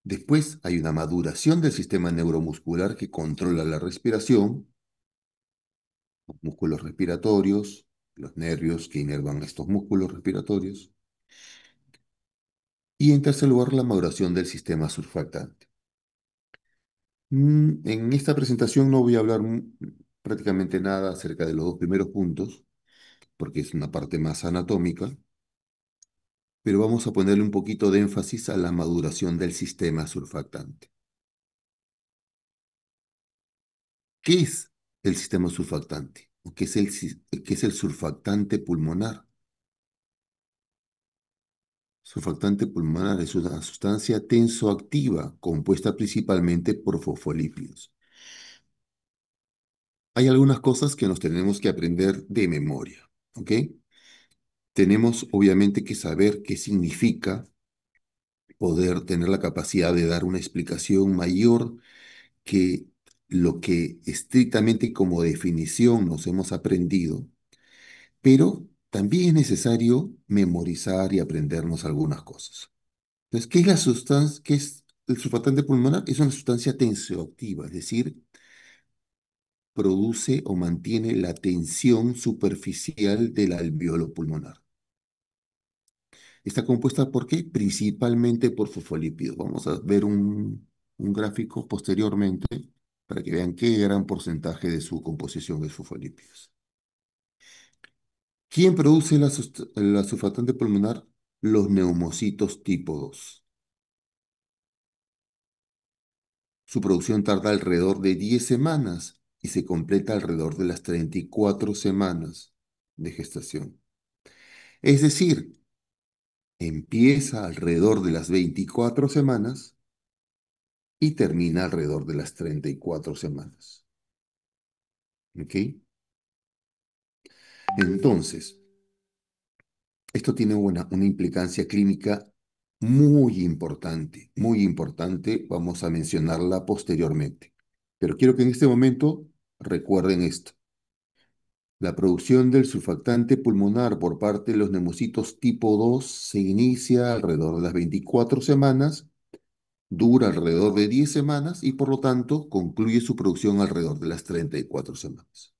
Después hay una maduración del sistema neuromuscular que controla la respiración, los músculos respiratorios, los nervios que inervan estos músculos respiratorios. Y en tercer lugar, la maduración del sistema surfactante. En esta presentación no voy a hablar prácticamente nada acerca de los dos primeros puntos, porque es una parte más anatómica, pero vamos a ponerle un poquito de énfasis a la maduración del sistema surfactante. ¿Qué es el sistema surfactante? ¿O qué es el surfactante pulmonar? Surfactante pulmonar es una sustancia tensoactiva compuesta principalmente por fosfolípidos. Hay algunas cosas que nos tenemos que aprender de memoria, ¿ok? Tenemos obviamente que saber qué significa poder tener la capacidad de dar una explicación mayor que lo que estrictamente como definición nos hemos aprendido, pero también es necesario memorizar y aprendernos algunas cosas. Entonces, ¿qué es la sustancia? ¿Qué es el surfactante pulmonar? Es una sustancia tensioactiva, es decir, produce o mantiene la tensión superficial del alveolo pulmonar. Está compuesta por qué? Principalmente por fosfolípidos. Vamos a ver un gráfico posteriormente para que vean qué gran porcentaje de su composición es fosfolípidos. ¿Quién produce la surfactante pulmonar? Los neumocitos tipo 2. Su producción tarda alrededor de 10 semanas y se completa alrededor de las 34 semanas de gestación. Es decir, empieza alrededor de las 24 semanas y termina alrededor de las 34 semanas. ¿Ok? Entonces, esto tiene una implicancia clínica muy importante, vamos a mencionarla posteriormente. Pero quiero que en este momento recuerden esto. La producción del surfactante pulmonar por parte de los neumocitos tipo 2 se inicia alrededor de las 24 semanas, dura alrededor de 10 semanas y por lo tanto concluye su producción alrededor de las 34 semanas.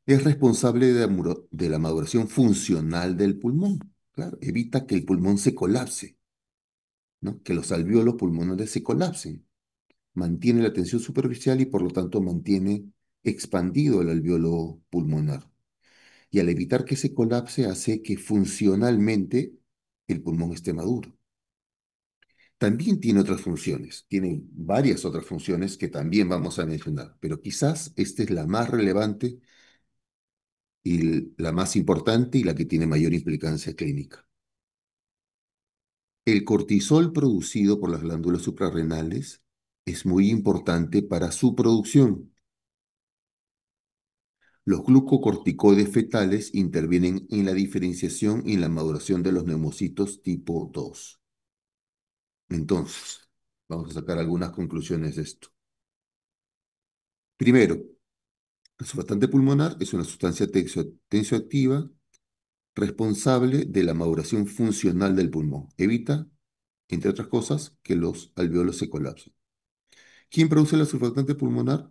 Es responsable de la maduración funcional del pulmón. Claro, evita que el pulmón se colapse, ¿no? Que los alvéolos pulmonares se colapsen. Mantiene la tensión superficial y por lo tanto mantiene expandido el alvéolo pulmonar. Y al evitar que se colapse hace que funcionalmente el pulmón esté maduro. También tiene otras funciones, tiene varias otras funciones que también vamos a mencionar, pero quizás esta es la más relevante y la más importante y la que tiene mayor implicancia clínica. El cortisol producido por las glándulas suprarrenales es muy importante para su producción. Los glucocorticoides fetales intervienen en la diferenciación y en la maduración de los neumocitos tipo 2. Entonces, vamos a sacar algunas conclusiones de esto. Primero, el surfactante pulmonar es una sustancia tensioactiva responsable de la maduración funcional del pulmón. Evita, entre otras cosas, que los alveolos se colapsen. ¿Quién produce la surfactante pulmonar?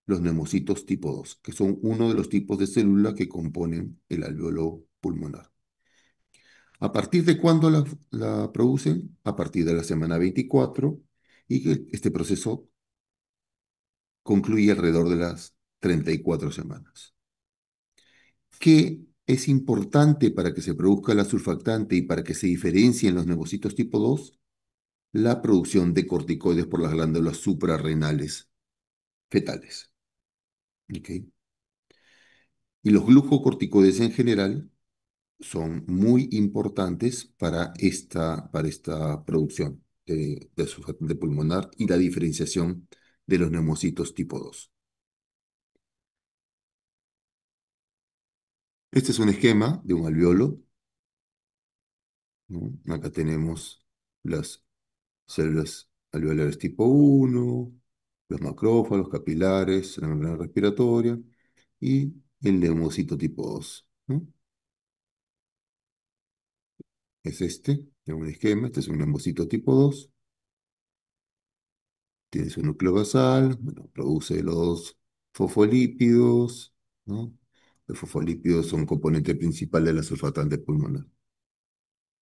Los neumocitos tipo 2, que son uno de los tipos de célula que componen el alveolo pulmonar. ¿A partir de cuándo la producen? A partir de la semana 24 y que este proceso concluye alrededor de las 34 semanas. ¿Qué es importante para que se produzca la surfactante y para que se diferencien los neumocitos tipo 2? La producción de corticoides por las glándulas suprarrenales fetales. ¿Ok? Y los glucocorticoides en general son muy importantes para esta producción de surfactante pulmonar y la diferenciación de los neumocitos tipo 2. Este es un esquema de un alveolo, ¿no? Acá tenemos las células alveolares tipo 1, los macrófagos capilares, la membrana respiratoria y el neumocito tipo 2, ¿no? Es este, es un esquema, este es un neumocito tipo 2. Tiene su núcleo basal, bueno, produce los fosfolípidos, ¿no? Los fosfolípidos son componente principal de la surfactante pulmonar,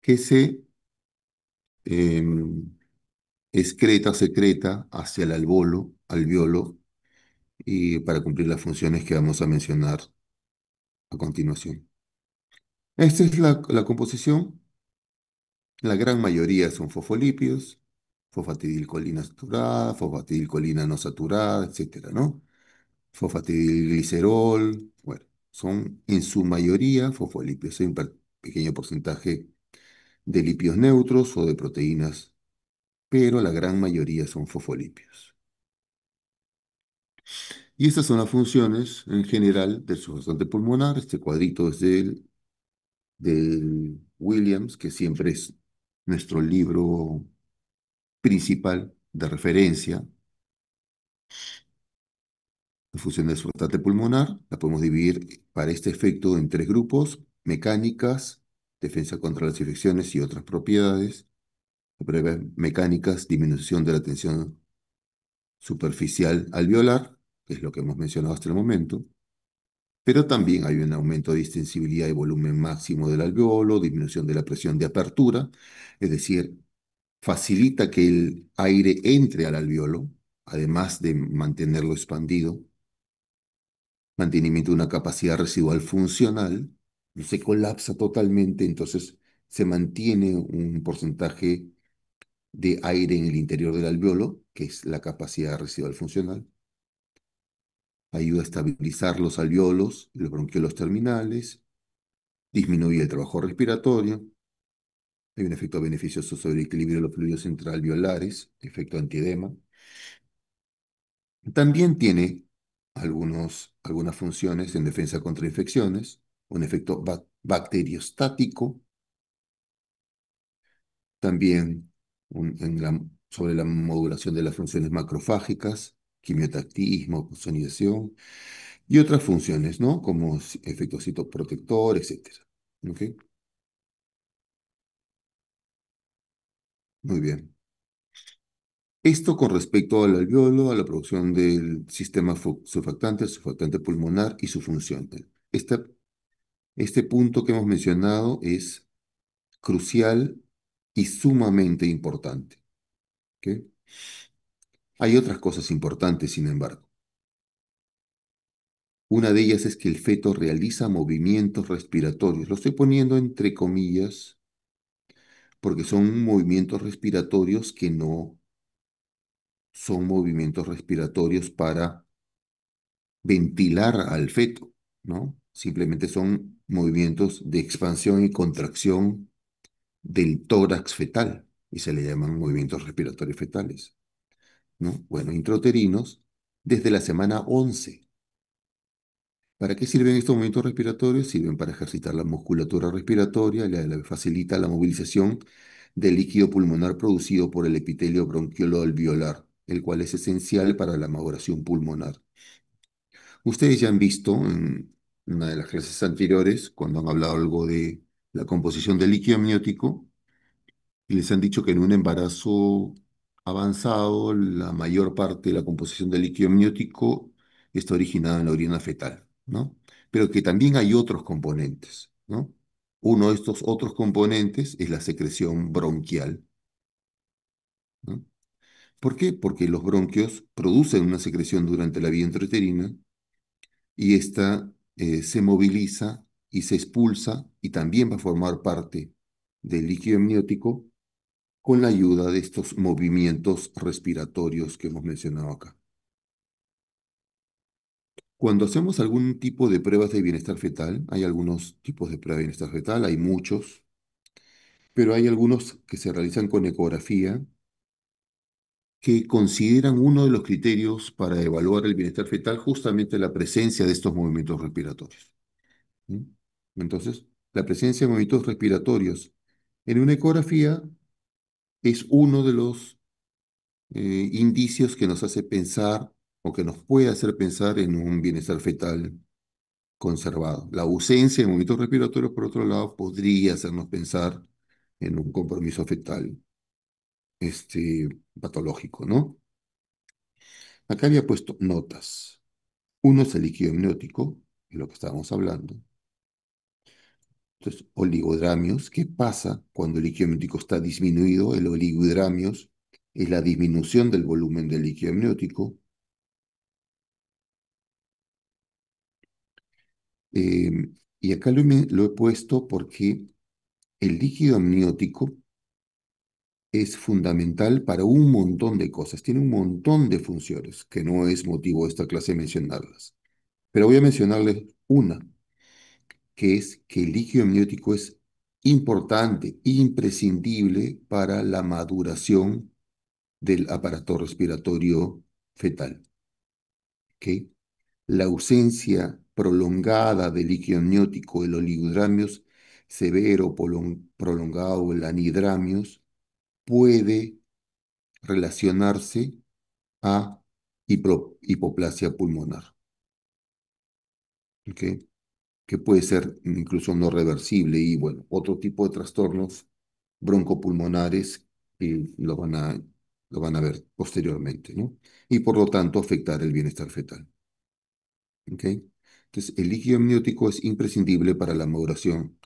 que se em, secreta hacia el alveolo, y para cumplir las funciones que vamos a mencionar a continuación. Esta es la composición. La gran mayoría son fosfolípidos, fosfatidilcolina saturada, fosfatidilcolina no saturada, etcétera, ¿no? Fosfatidilglicerol, bueno, son en su mayoría fosfolípidos. Hay un pequeño porcentaje de lípidos neutros o de proteínas, pero la gran mayoría son fosfolípidos. Y estas son las funciones en general del surfactante pulmonar. Este cuadrito es del Williams, que siempre es nuestro libro principal de referencia. La función del surfactante pulmonar la podemos dividir para este efecto en tres grupos: mecánicas, defensa contra las infecciones y otras propiedades; mecánicas, disminución de la tensión superficial alveolar, que es lo que hemos mencionado hasta el momento, pero también hay un aumento de distensibilidad y volumen máximo del alveolo, disminución de la presión de apertura, es decir, facilita que el aire entre al alveolo, además de mantenerlo expandido, mantenimiento de una capacidad residual funcional, no se colapsa totalmente, entonces se mantiene un porcentaje de aire en el interior del alveolo, que es la capacidad residual funcional. Ayuda a estabilizar los alveolos y los bronquiolos terminales, disminuye el trabajo respiratorio. Hay un efecto beneficioso sobre el equilibrio de los fluidos intraalveolares, efecto antiedema. También tiene algunas funciones en defensa contra infecciones, un efecto bacteriostático, también sobre la modulación de las funciones macrofágicas, quimiotactismo, sonidación y otras funciones, ¿no? Como efecto citoprotector, etcétera. ¿Ok? Muy bien. Esto con respecto al alveolo, a la producción del sistema surfactante, el surfactante pulmonar y su función. Este, este punto que hemos mencionado es crucial y sumamente importante. ¿Ok? Hay otras cosas importantes, sin embargo. Una de ellas es que el feto realiza movimientos respiratorios. Lo estoy poniendo entre comillas porque son movimientos respiratorios que no son movimientos respiratorios para ventilar al feto, ¿no? Simplemente son movimientos de expansión y contracción del tórax fetal y se le llaman movimientos respiratorios fetales, ¿no? Bueno, intrauterinos desde la semana 11. ¿Para qué sirven estos movimientos respiratorios? Sirven para ejercitar la musculatura respiratoria, facilita la movilización del líquido pulmonar producido por el epitelio bronquiolo alveolar, el cual es esencial para la maduración pulmonar. Ustedes ya han visto en una de las clases anteriores, cuando han hablado algo de la composición del líquido amniótico, y les han dicho que en un embarazo avanzado, la mayor parte de la composición del líquido amniótico está originada en la orina fetal, ¿no? Pero que también hay otros componentes, ¿no? Uno de estos otros componentes es la secreción bronquial, ¿no? ¿Por qué? Porque los bronquios producen una secreción durante la vía intrauterina y esta se moviliza y se expulsa y también va a formar parte del líquido amniótico con la ayuda de estos movimientos respiratorios que hemos mencionado acá. Cuando hacemos algún tipo de pruebas de bienestar fetal, hay algunos tipos de pruebas de bienestar fetal, hay muchos, pero hay algunos que se realizan con ecografía que consideran uno de los criterios para evaluar el bienestar fetal justamente la presencia de estos movimientos respiratorios. ¿Sí? Entonces, la presencia de movimientos respiratorios en una ecografía es uno de los indicios que nos hace pensar o que nos puede hacer pensar en un bienestar fetal conservado. La ausencia de movimientos respiratorios, por otro lado, podría hacernos pensar en un compromiso fetal patológico, ¿no? Acá había puesto notas. Uno es el líquido amniótico, de lo que estábamos hablando. Entonces, oligodramios. ¿Qué pasa cuando el líquido amniótico está disminuido? El oligodramios es la disminución del volumen del líquido amniótico. Eh, y acá lo he puesto porque el líquido amniótico es fundamental para un montón de cosas. Tiene un montón de funciones, que no es motivo de esta clase mencionarlas. Pero voy a mencionarles una, que es que el líquido amniótico es importante, imprescindible para la maduración del aparato respiratorio fetal. ¿Ok? La ausencia prolongada de líquido amniótico, el oligodramios severo, prolongado, el anidramios, puede relacionarse a hipoplasia pulmonar, ¿ok? Que puede ser incluso no reversible y, bueno, otro tipo de trastornos broncopulmonares que lo van a ver posteriormente, ¿no? Y por lo tanto afectar el bienestar fetal, ¿ok? Entonces, el líquido amniótico es imprescindible para la maduración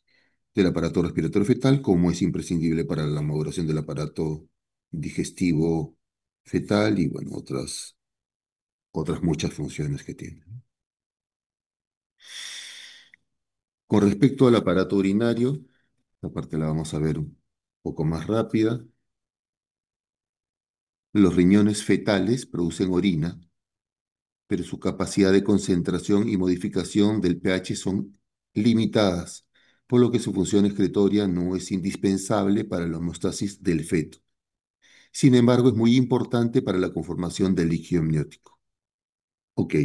del aparato respiratorio fetal, como es imprescindible para la maduración del aparato digestivo fetal y, bueno, otras muchas funciones que tiene. Con respecto al aparato urinario, esta parte la vamos a ver un poco más rápida. Los riñones fetales producen orina, pero su capacidad de concentración y modificación del pH son limitadas, por lo que su función excretoria no es indispensable para la homeostasis del feto. Sin embargo, es muy importante para la conformación del líquido amniótico. Ok,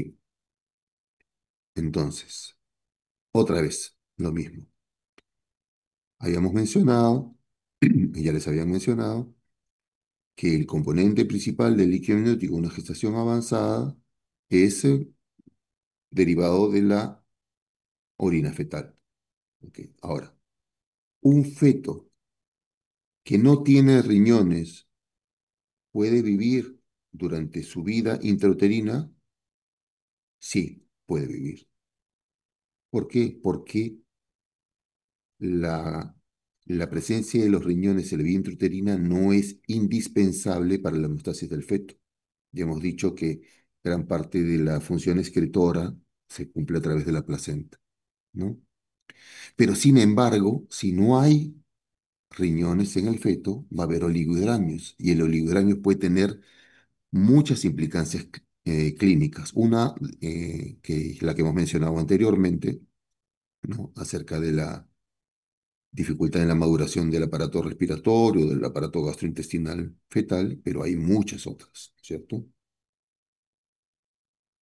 entonces, otra vez, lo mismo. Habíamos mencionado, y ya les había mencionado, que el componente principal del líquido amniótico en una gestación avanzada es derivado de la orina fetal. Ok, ahora, un feto que no tiene riñones puede vivir durante su vida intrauterina, sí, puede vivir. ¿Por qué? Porque la, la presencia de los riñones en la vida intrauterina no es indispensable para la hemostasis del feto. Ya hemos dicho que gran parte de la función excretora se cumple a través de la placenta, ¿no? Pero sin embargo, si no hay riñones en el feto, va a haber oligohidramios y el oligohidramio puede tener muchas implicancias clínicas. Una, que es la que hemos mencionado anteriormente, ¿no? Acerca de la dificultad en la maduración del aparato respiratorio, del aparato gastrointestinal fetal, pero hay muchas otras, ¿cierto?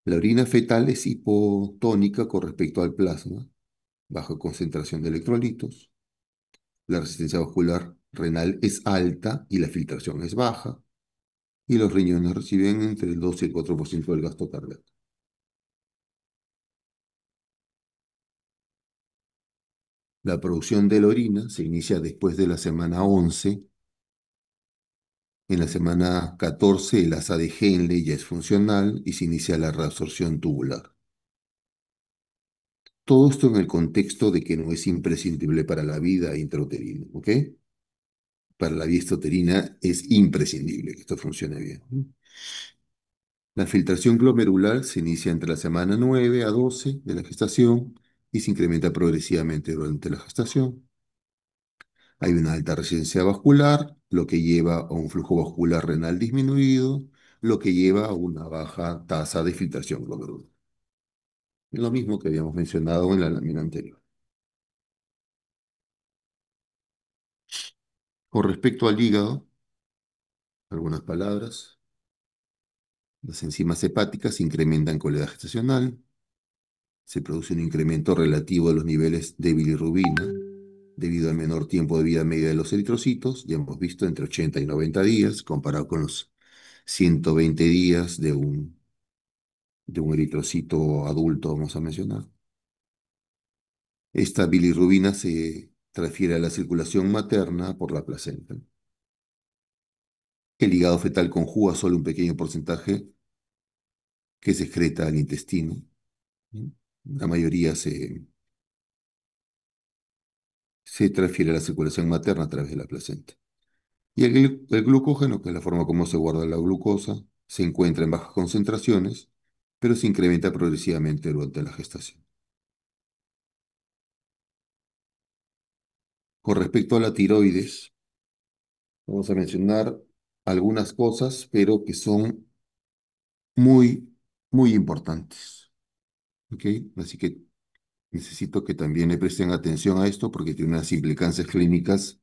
La orina fetal es hipotónica con respecto al plasma, baja concentración de electrolitos. La resistencia vascular renal es alta y la filtración es baja. Y los riñones reciben entre el 2 y el 4% del gasto cardíaco. La producción de la orina se inicia después de la semana 11. En la semana 14 el asa de Henle ya es funcional y se inicia la reabsorción tubular. Todo esto en el contexto de que no es imprescindible para la vida intrauterina, ¿ok? Para la vida extrauterina es imprescindible que esto funcione bien. La filtración glomerular se inicia entre la semana 9 a 12 de la gestación y se incrementa progresivamente durante la gestación. Hay una alta resistencia vascular, lo que lleva a un flujo vascular renal disminuido, lo que lleva a una baja tasa de filtración glomerular. Es lo mismo que habíamos mencionado en la lámina anterior. Con respecto al hígado, algunas palabras. Las enzimas hepáticas se incrementan con la edad gestacional. Se produce un incremento relativo de los niveles de bilirrubina debido al menor tiempo de vida media de los eritrocitos. Ya hemos visto entre 80 y 90 días, comparado con los 120 días de un eritrocito adulto, vamos a mencionar. Esta bilirrubina se transfiere a la circulación materna por la placenta. El hígado fetal conjuga solo un pequeño porcentaje que se excreta al intestino. La mayoría se transfiere a la circulación materna a través de la placenta. Y el glucógeno, que es la forma como se guarda la glucosa, se encuentra en bajas concentraciones, pero se incrementa progresivamente durante la gestación. Con respecto a la tiroides, vamos a mencionar algunas cosas, pero que son muy, muy importantes. ¿Ok? Así que necesito que también le presten atención a esto porque tiene unas implicancias clínicas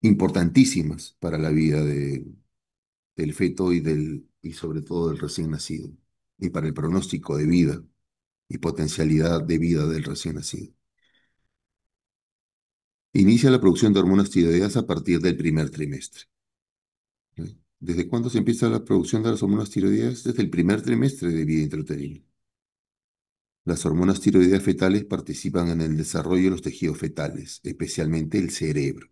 importantísimas para la vida del feto y sobre todo del recién nacido, y para el pronóstico de vida y potencialidad de vida del recién nacido. Inicia la producción de hormonas tiroideas a partir del primer trimestre. ¿Eh? ¿Desde cuándo se empieza la producción de las hormonas tiroideas? Desde el primer trimestre de vida intrauterina. Las hormonas tiroideas fetales participan en el desarrollo de los tejidos fetales, especialmente el cerebro,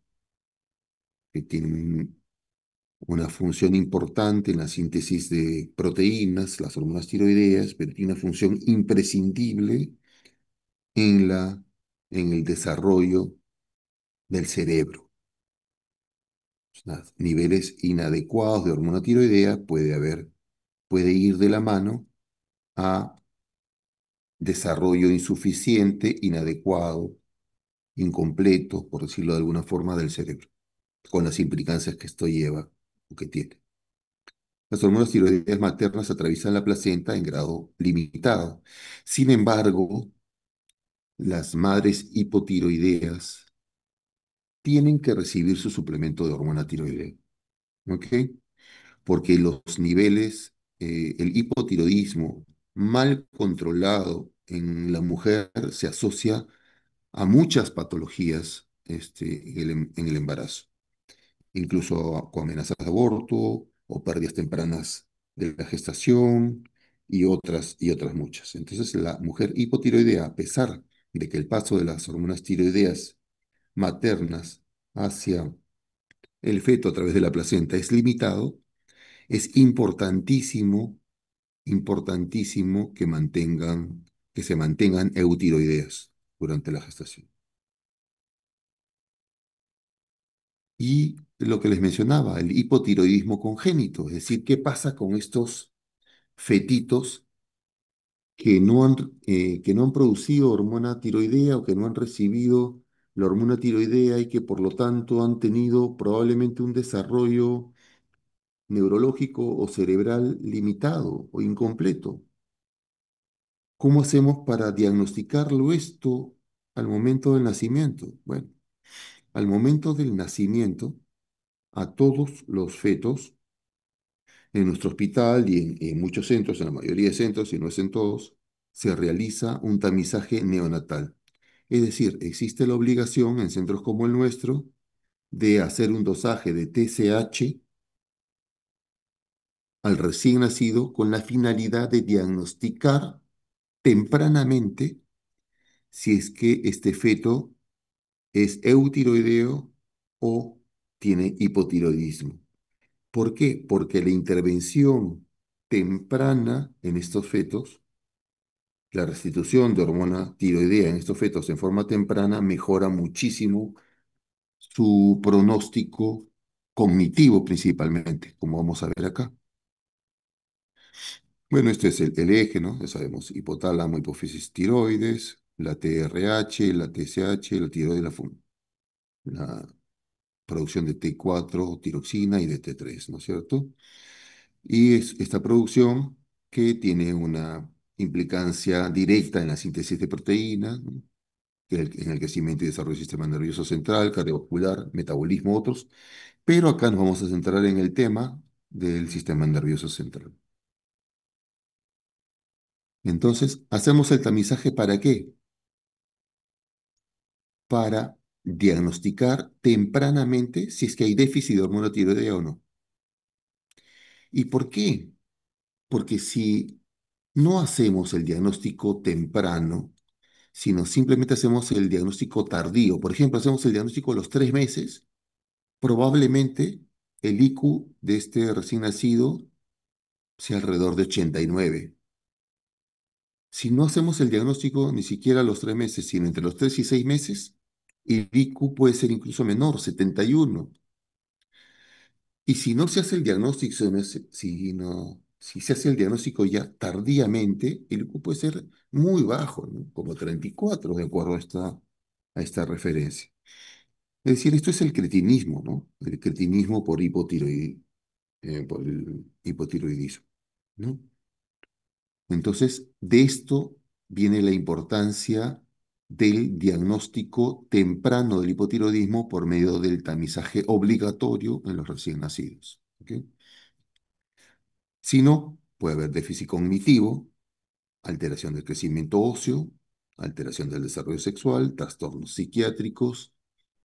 que tiene una función importante en la síntesis de proteínas, las hormonas tiroideas, pero tiene una función imprescindible en en el desarrollo del cerebro. O sea, niveles inadecuados de hormona tiroidea puede ir de la mano a desarrollo insuficiente, inadecuado, incompleto, por decirlo de alguna forma, del cerebro, con las implicancias que esto lleva o que tiene. Las hormonas tiroideas maternas atraviesan la placenta en grado limitado. Sin embargo, las madres hipotiroideas tienen que recibir su suplemento de hormona tiroidea, ¿ok? Porque los niveles, el hipotiroidismo mal controlado en la mujer se asocia a muchas patologías en el embarazo, incluso con amenazas de aborto o pérdidas tempranas de la gestación y otras muchas. Entonces, la mujer hipotiroidea, a pesar de que el paso de las hormonas tiroideas maternas hacia el feto a través de la placenta es limitado, es importantísimo, importantísimo que se mantengan eutiroideas durante la gestación. Y lo que les mencionaba, el hipotiroidismo congénito, es decir, ¿qué pasa con estos fetitos que no han producido hormona tiroidea o que no han recibido la hormona tiroidea y que por lo tanto han tenido probablemente un desarrollo neurológico o cerebral limitado o incompleto? ¿Cómo hacemos para diagnosticarlo esto al momento del nacimiento? Bueno, al momento del nacimiento, a todos los fetos en nuestro hospital y en muchos centros, en la mayoría de centros, si no es en todos, se realiza un tamizaje neonatal. Es decir, existe la obligación en centros como el nuestro de hacer un dosaje de TSH al recién nacido con la finalidad de diagnosticar tempranamente si es que este feto es eutiroideo o tiene hipotiroidismo. ¿Por qué? Porque la intervención temprana en estos fetos La restitución de hormona tiroidea en estos fetos en forma temprana mejora muchísimo su pronóstico cognitivo principalmente, como vamos a ver acá. Bueno, este es el eje, ¿no? Ya sabemos, hipotálamo, hipófisis tiroides, la TRH, la TSH, la tiroides, la producción de T4, tiroxina y de T3, ¿no es cierto? Y es esta producción que tiene una implicancia directa en la síntesis de proteínas, ¿no? En el crecimiento y desarrollo del sistema nervioso central, cardiovascular, metabolismo, otros, pero acá nos vamos a centrar en el tema del sistema nervioso central. Entonces, hacemos el tamizaje ¿para qué? Para diagnosticar tempranamente si es que hay déficit de hormona tiroidea o no. ¿Y por qué? Porque si no hacemos el diagnóstico temprano, sino simplemente hacemos el diagnóstico tardío, por ejemplo, hacemos el diagnóstico a los 3 meses, probablemente el IQ de este recién nacido sea alrededor de 89. Si no hacemos el diagnóstico ni siquiera a los 3 meses, sino entre los 3 y 6 meses, el IQ puede ser incluso menor, 71. Y si no se hace el diagnóstico, si se hace el diagnóstico ya tardíamente, el IQ puede ser muy bajo, ¿no? Como 34, de acuerdo a esta referencia. Es decir, esto es el cretinismo, ¿no? El cretinismo por el hipotiroidismo, ¿no? Entonces, de esto viene la importancia del diagnóstico temprano del hipotiroidismo por medio del tamizaje obligatorio en los recién nacidos. ¿Ok? Si no, puede haber déficit cognitivo, alteración del crecimiento óseo, alteración del desarrollo sexual, trastornos psiquiátricos,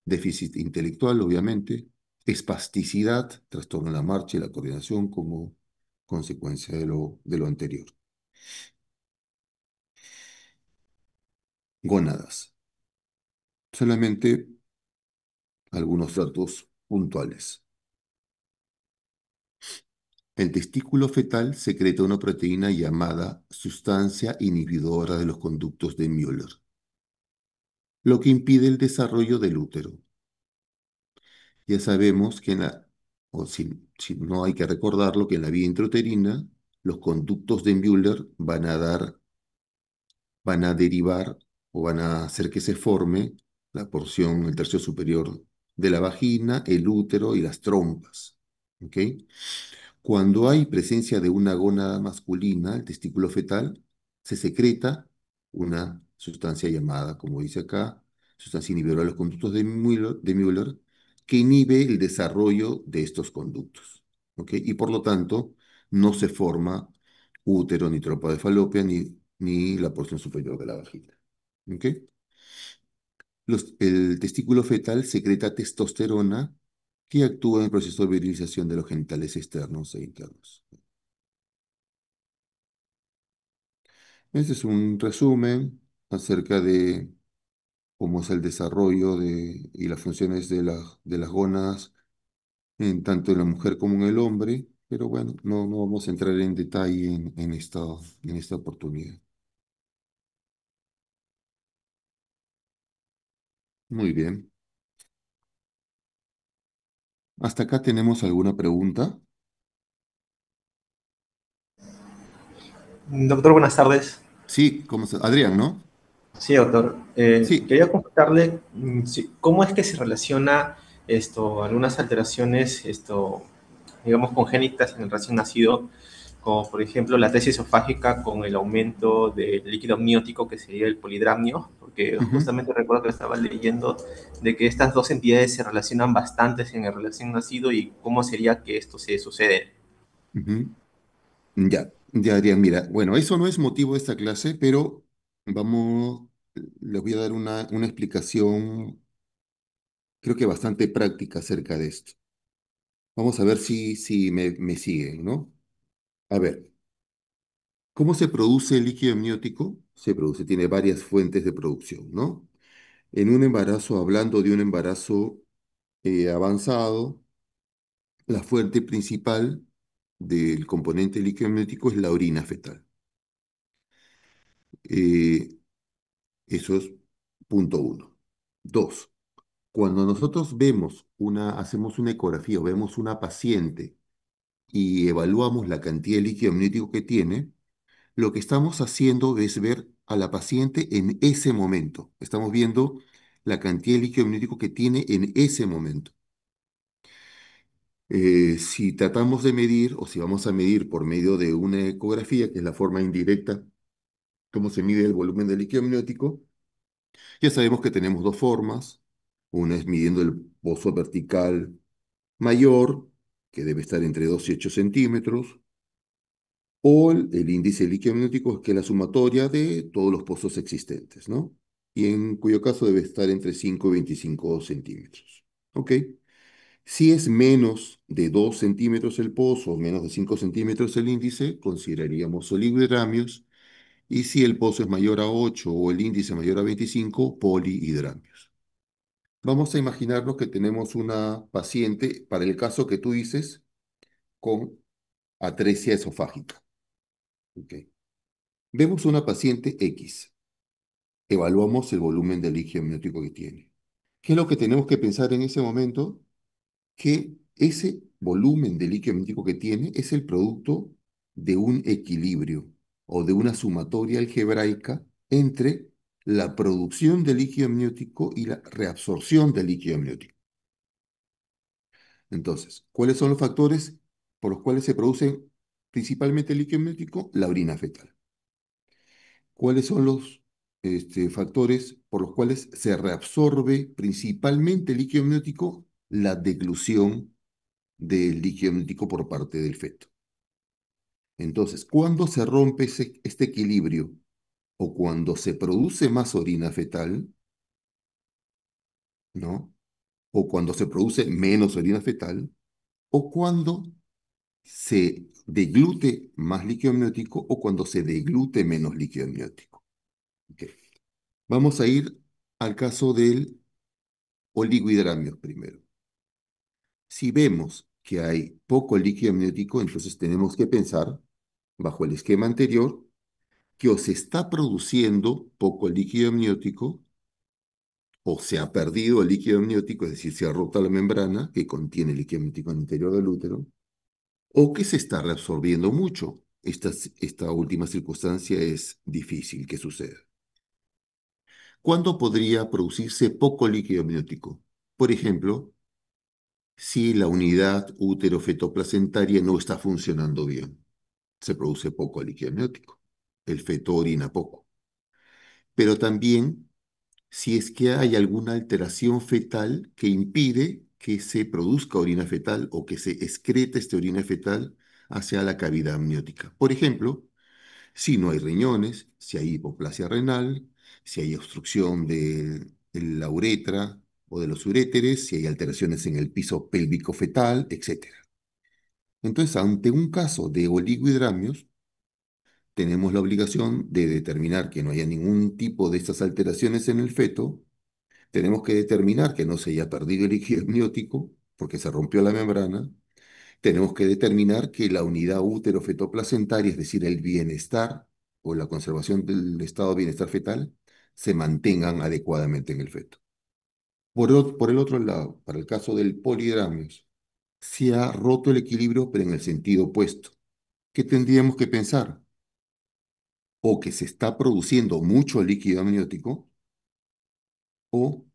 déficit intelectual, obviamente, espasticidad, trastorno de la marcha y la coordinación como consecuencia de lo anterior. Gónadas. Solamente algunos datos puntuales. El testículo fetal secreta una proteína llamada sustancia inhibidora de los conductos de Müller, lo que impide el desarrollo del útero. Ya sabemos que o si no hay que recordarlo, que en la vía intrauterina los conductos de Müller van a derivar o van a hacer que se forme la porción, el tercio superior de la vagina, el útero y las trompas. ¿Ok? Cuando hay presencia de una gónada masculina, el testículo fetal, se secreta una sustancia llamada, como dice acá, sustancia inhibidora de los conductos de Müller, que inhibe el desarrollo de estos conductos. ¿Ok? Y por lo tanto, no se forma útero, ni trompa de falopia, ni la porción superior de la vagina. ¿Ok? El testículo fetal secreta testosterona que actúa en el proceso de virilización de los genitales externos e internos. Este es un resumen acerca de cómo es el desarrollo y las funciones de las gónadas, tanto en la mujer como en el hombre, pero bueno, no vamos a entrar en detalle en esta oportunidad. Muy bien. ¿Hasta acá tenemos alguna pregunta? Doctor, buenas tardes. Sí, ¿cómo está? Adrián, ¿no? Sí, doctor. Sí. Quería consultarle cómo es que se relaciona algunas alteraciones, digamos, congénitas en el recién nacido, como por ejemplo la tesis esofágica con el aumento del líquido amniótico, que sería el polidramnio, porque Ujú, justamente recuerdo que estaba leyendo de que estas dos entidades se relacionan bastante en el recién nacido y cómo sería que esto se sucede. ujú. Ya, Adrián, mira, bueno, eso no es motivo de esta clase, pero les voy a dar una explicación, creo que bastante práctica acerca de esto. Vamos a ver si me siguen, ¿no? A ver, ¿cómo se produce el líquido amniótico? Tiene varias fuentes de producción, ¿no? En un embarazo, hablando de un embarazo avanzado, la fuente principal del componente líquido amniótico es la orina fetal. Eh, Eso es punto uno. Dos, cuando nosotros hacemos una ecografía o vemos una paciente y evaluamos la cantidad de líquido amniótico que tiene, lo que estamos haciendo es ver a la paciente en ese momento. Estamos viendo la cantidad de líquido amniótico que tiene en ese momento. Si tratamos de medir o si vamos a medir por medio de una ecografía, que es la forma indirecta cómo se mide el volumen de líquido amniótico, ya sabemos que tenemos dos formas. Una es midiendo el pozo vertical mayor, que debe estar entre 2 y 8 centímetros, o el índice de líquido amniótico, que es la sumatoria de todos los pozos existentes, ¿no? Y en cuyo caso debe estar entre 5 y 25 centímetros. ¿Ok? Si es menos de 2 centímetros el pozo, o menos de 5 centímetros el índice, consideraríamos oligohidramios. Y si el pozo es mayor a 8 o el índice mayor a 25, polihidramios. Vamos a imaginarnos que tenemos una paciente, para el caso que tú dices, con atresia esofágica. ¿Ok? Vemos una paciente X. Evaluamos el volumen de líquido amniótico que tiene. ¿Qué es lo que tenemos que pensar en ese momento? Que ese volumen de líquido amniótico que tiene es el producto de un equilibrio o de una sumatoria algebraica entre la producción de líquido amniótico y la reabsorción de líquido amniótico. Entonces, ¿cuáles son los factores por los cuales se produce principalmente el líquido amniótico? La orina fetal. ¿Cuáles son los factores por los cuales se reabsorbe principalmente el líquido amniótico? La deglución del líquido amniótico por parte del feto. Entonces, cuando se rompe este equilibrio o cuando se produce más orina fetal, ¿no? O cuando se produce menos orina fetal, o cuando se deglute más líquido amniótico o cuando se deglute menos líquido amniótico. Ok. Vamos a ir al caso del oligohidramio primero. Si vemos que hay poco líquido amniótico, entonces tenemos que pensar, bajo el esquema anterior, que o se está produciendo poco líquido amniótico o se ha perdido el líquido amniótico, es decir, se ha roto la membrana que contiene el líquido amniótico en el interior del útero, o que se está reabsorbiendo mucho. Esta última circunstancia es difícil que suceda. ¿Cuándo podría producirse poco líquido amniótico? Por ejemplo, si la unidad útero-feto-placentaria no está funcionando bien, se produce poco líquido amniótico. El feto orina poco. Pero también si es que hay alguna alteración fetal que impide que se produzca orina fetal o que se excrete esta orina fetal hacia la cavidad amniótica. Por ejemplo, si no hay riñones, si hay hipoplasia renal, si hay obstrucción de la uretra o de los uréteres, si hay alteraciones en el piso pélvico fetal, etc. Entonces, ante un caso de oligohidramios, tenemos la obligación de determinar que no haya ningún tipo de estas alteraciones en el feto. Tenemos que determinar que no se haya perdido el líquido amniótico porque se rompió la membrana. Tenemos que determinar que la unidad útero-fetoplacentaria, es decir, el bienestar o la conservación del estado de bienestar fetal, se mantengan adecuadamente en el feto. Por el otro lado, para el caso del polidramios, se ha roto el equilibrio, pero en el sentido opuesto. ¿Qué tendríamos que pensar? O que se está produciendo mucho líquido amniótico o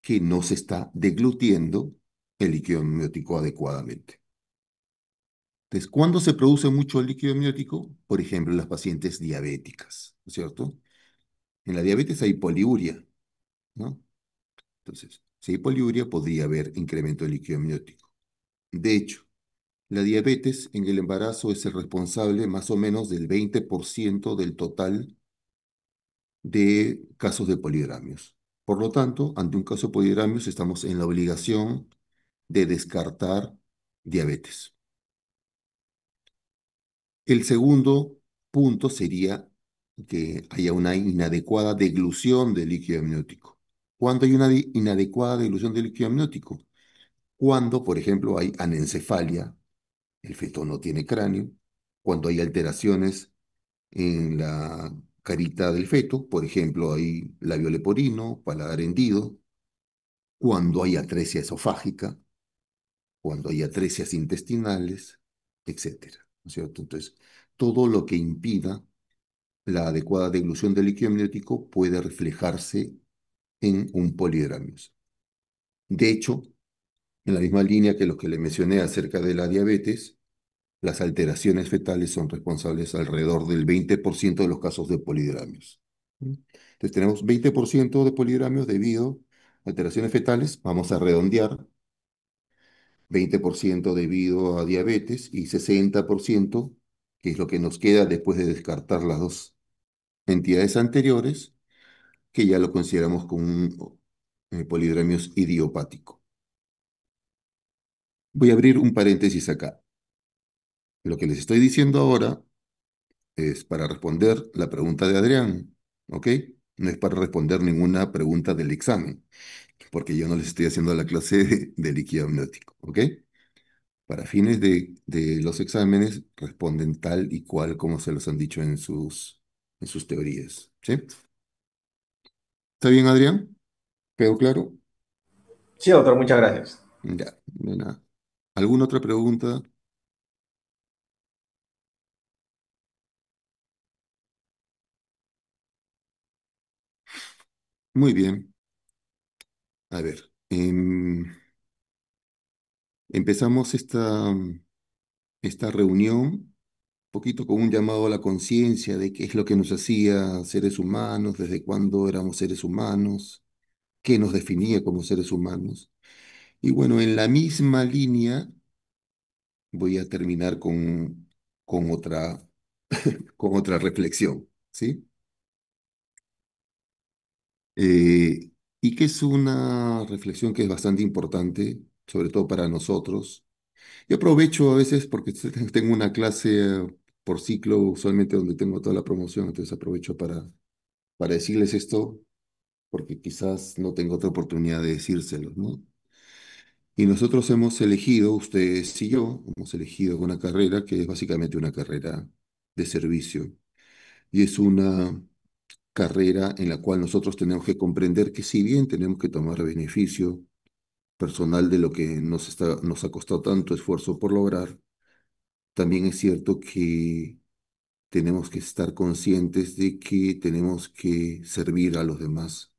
que no se está deglutiendo el líquido amniótico adecuadamente. Entonces, ¿cuándo se produce mucho líquido amniótico? Por ejemplo, en las pacientes diabéticas, ¿no es cierto? En la diabetes hay poliuria, ¿no? Entonces, si hay poliuria, podría haber incremento de líquido amniótico. De hecho, la diabetes en el embarazo es el responsable más o menos del 20% del total de casos de polidramios. Por lo tanto, ante un caso de polidramios, estamos en la obligación de descartar diabetes. El segundo punto sería que haya una inadecuada deglución del líquido amniótico. ¿Cuándo hay una inadecuada deglución del líquido amniótico? Cuando, por ejemplo, hay anencefalia, el feto no tiene cráneo, cuando hay alteraciones en la carita del feto, por ejemplo, hay labio leporino, paladar hendido, cuando hay atresia esofágica, cuando hay atresias intestinales, etcétera, ¿no es cierto? Entonces, todo lo que impida la adecuada deglución del líquido amniótico puede reflejarse en un polidramios. De hecho, en la misma línea que lo que le mencioné acerca de la diabetes, las alteraciones fetales son responsables alrededor del 20% de los casos de polidramios. Entonces tenemos 20% de polidramios debido a alteraciones fetales, vamos a redondear, 20% debido a diabetes y 60%, que es lo que nos queda después de descartar las dos entidades anteriores, que ya lo consideramos como un polidramios idiopático. Voy a abrir un paréntesis acá. Lo que les estoy diciendo ahora es para responder la pregunta de Adrián, ¿ok? No es para responder ninguna pregunta del examen, porque yo no les estoy haciendo la clase de líquido amniótico, ¿ok? Para fines de los exámenes responden tal y cual como se los han dicho en sus teorías, ¿sí? ¿Está bien, Adrián? ¿Quedó claro? Sí, doctor, muchas gracias. Ya, de nada. ¿Alguna otra pregunta? Muy bien. A ver, empezamos esta reunión un poquito con un llamado a la conciencia de qué es lo que nos hacía seres humanos, desde cuándo éramos seres humanos, qué nos definía como seres humanos. Y bueno, en la misma línea voy a terminar con otra, con otra reflexión, ¿sí? Eh, y que es una reflexión que es bastante importante, sobre todo para nosotros. Yo aprovecho a veces porque tengo una clase por ciclo, usualmente donde tengo toda la promoción, entonces aprovecho para decirles esto, porque quizás no tengo otra oportunidad de decírselos, ¿no? Y nosotros hemos elegido, ustedes y yo, hemos elegido una carrera que es básicamente una carrera de servicio. Y es una carrera en la cual nosotros tenemos que comprender que si bien tenemos que tomar beneficio personal de lo que nos ha costado tanto esfuerzo por lograr, también es cierto que tenemos que estar conscientes de que tenemos que servir a los demás.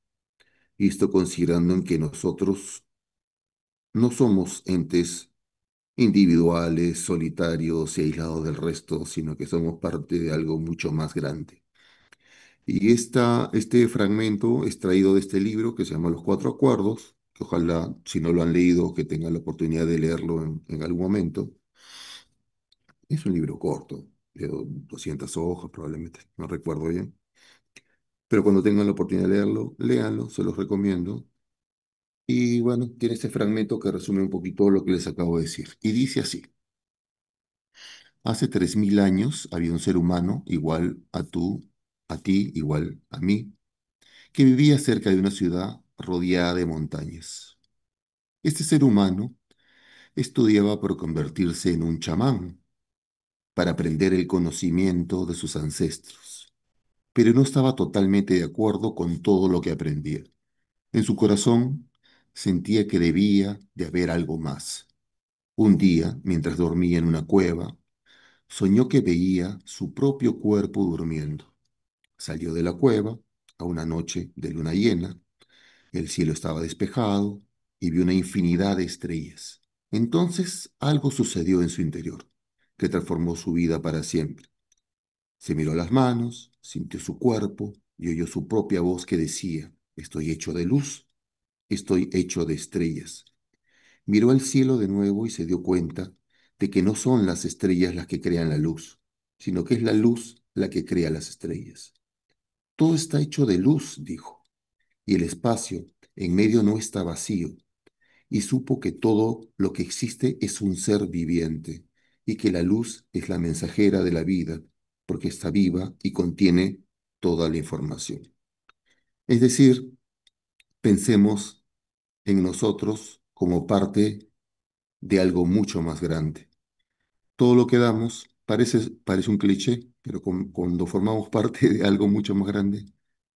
Y esto considerando en que nosotros no somos entes individuales, solitarios y aislados del resto, sino que somos parte de algo mucho más grande. Y este fragmento es traído de este libro que se llama Los Cuatro Acuerdos, que ojalá, si no lo han leído, que tengan la oportunidad de leerlo en algún momento. Es un libro corto, de 200 hojas probablemente, no recuerdo bien. Pero cuando tengan la oportunidad de leerlo, léanlo, se los recomiendo. Y bueno, tiene este fragmento que resume un poquito lo que les acabo de decir. Y dice así: hace 3000 años había un ser humano igual a ti, igual a mí, que vivía cerca de una ciudad rodeada de montañas. Este ser humano estudiaba por convertirse en un chamán, para aprender el conocimiento de sus ancestros, pero no estaba totalmente de acuerdo con todo lo que aprendía. En su corazón sentía que debía de haber algo más. Un día, mientras dormía en una cueva, soñó que veía su propio cuerpo durmiendo. Salió de la cueva a una noche de luna llena. El cielo estaba despejado y vio una infinidad de estrellas. Entonces algo sucedió en su interior, que transformó su vida para siempre. Se miró las manos, sintió su cuerpo y oyó su propia voz que decía: estoy hecho de luz, estoy hecho de estrellas. Miró al cielo de nuevo y se dio cuenta de que no son las estrellas las que crean la luz, sino que es la luz la que crea las estrellas. Todo está hecho de luz, dijo, y el espacio en medio no está vacío, y supo que todo lo que existe es un ser viviente, y que la luz es la mensajera de la vida, porque está viva y contiene toda la información. Es decir, pensemos en nosotros como parte de algo mucho más grande. Todo lo que damos parece un cliché, pero cuando formamos parte de algo mucho más grande,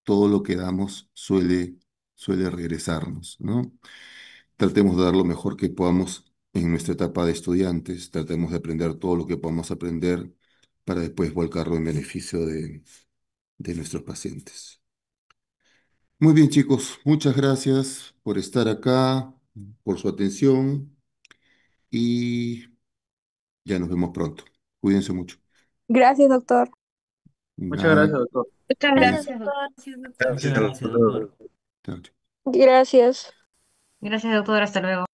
todo lo que damos suele regresarnos, ¿no? Tratemos de dar lo mejor que podamos en nuestra etapa de estudiantes, tratemos de aprender todo lo que podamos aprender para después volcarlo en beneficio de nuestros pacientes. Muy bien, chicos, muchas gracias por estar acá, por su atención y ya nos vemos pronto. Cuídense mucho. Gracias, doctor. Muchas Bye. gracias, doctor. Muchas gracias, Cuídense. doctor. Muchas gracias, doctor. Chao, chao. Gracias. Gracias, doctor. Hasta luego.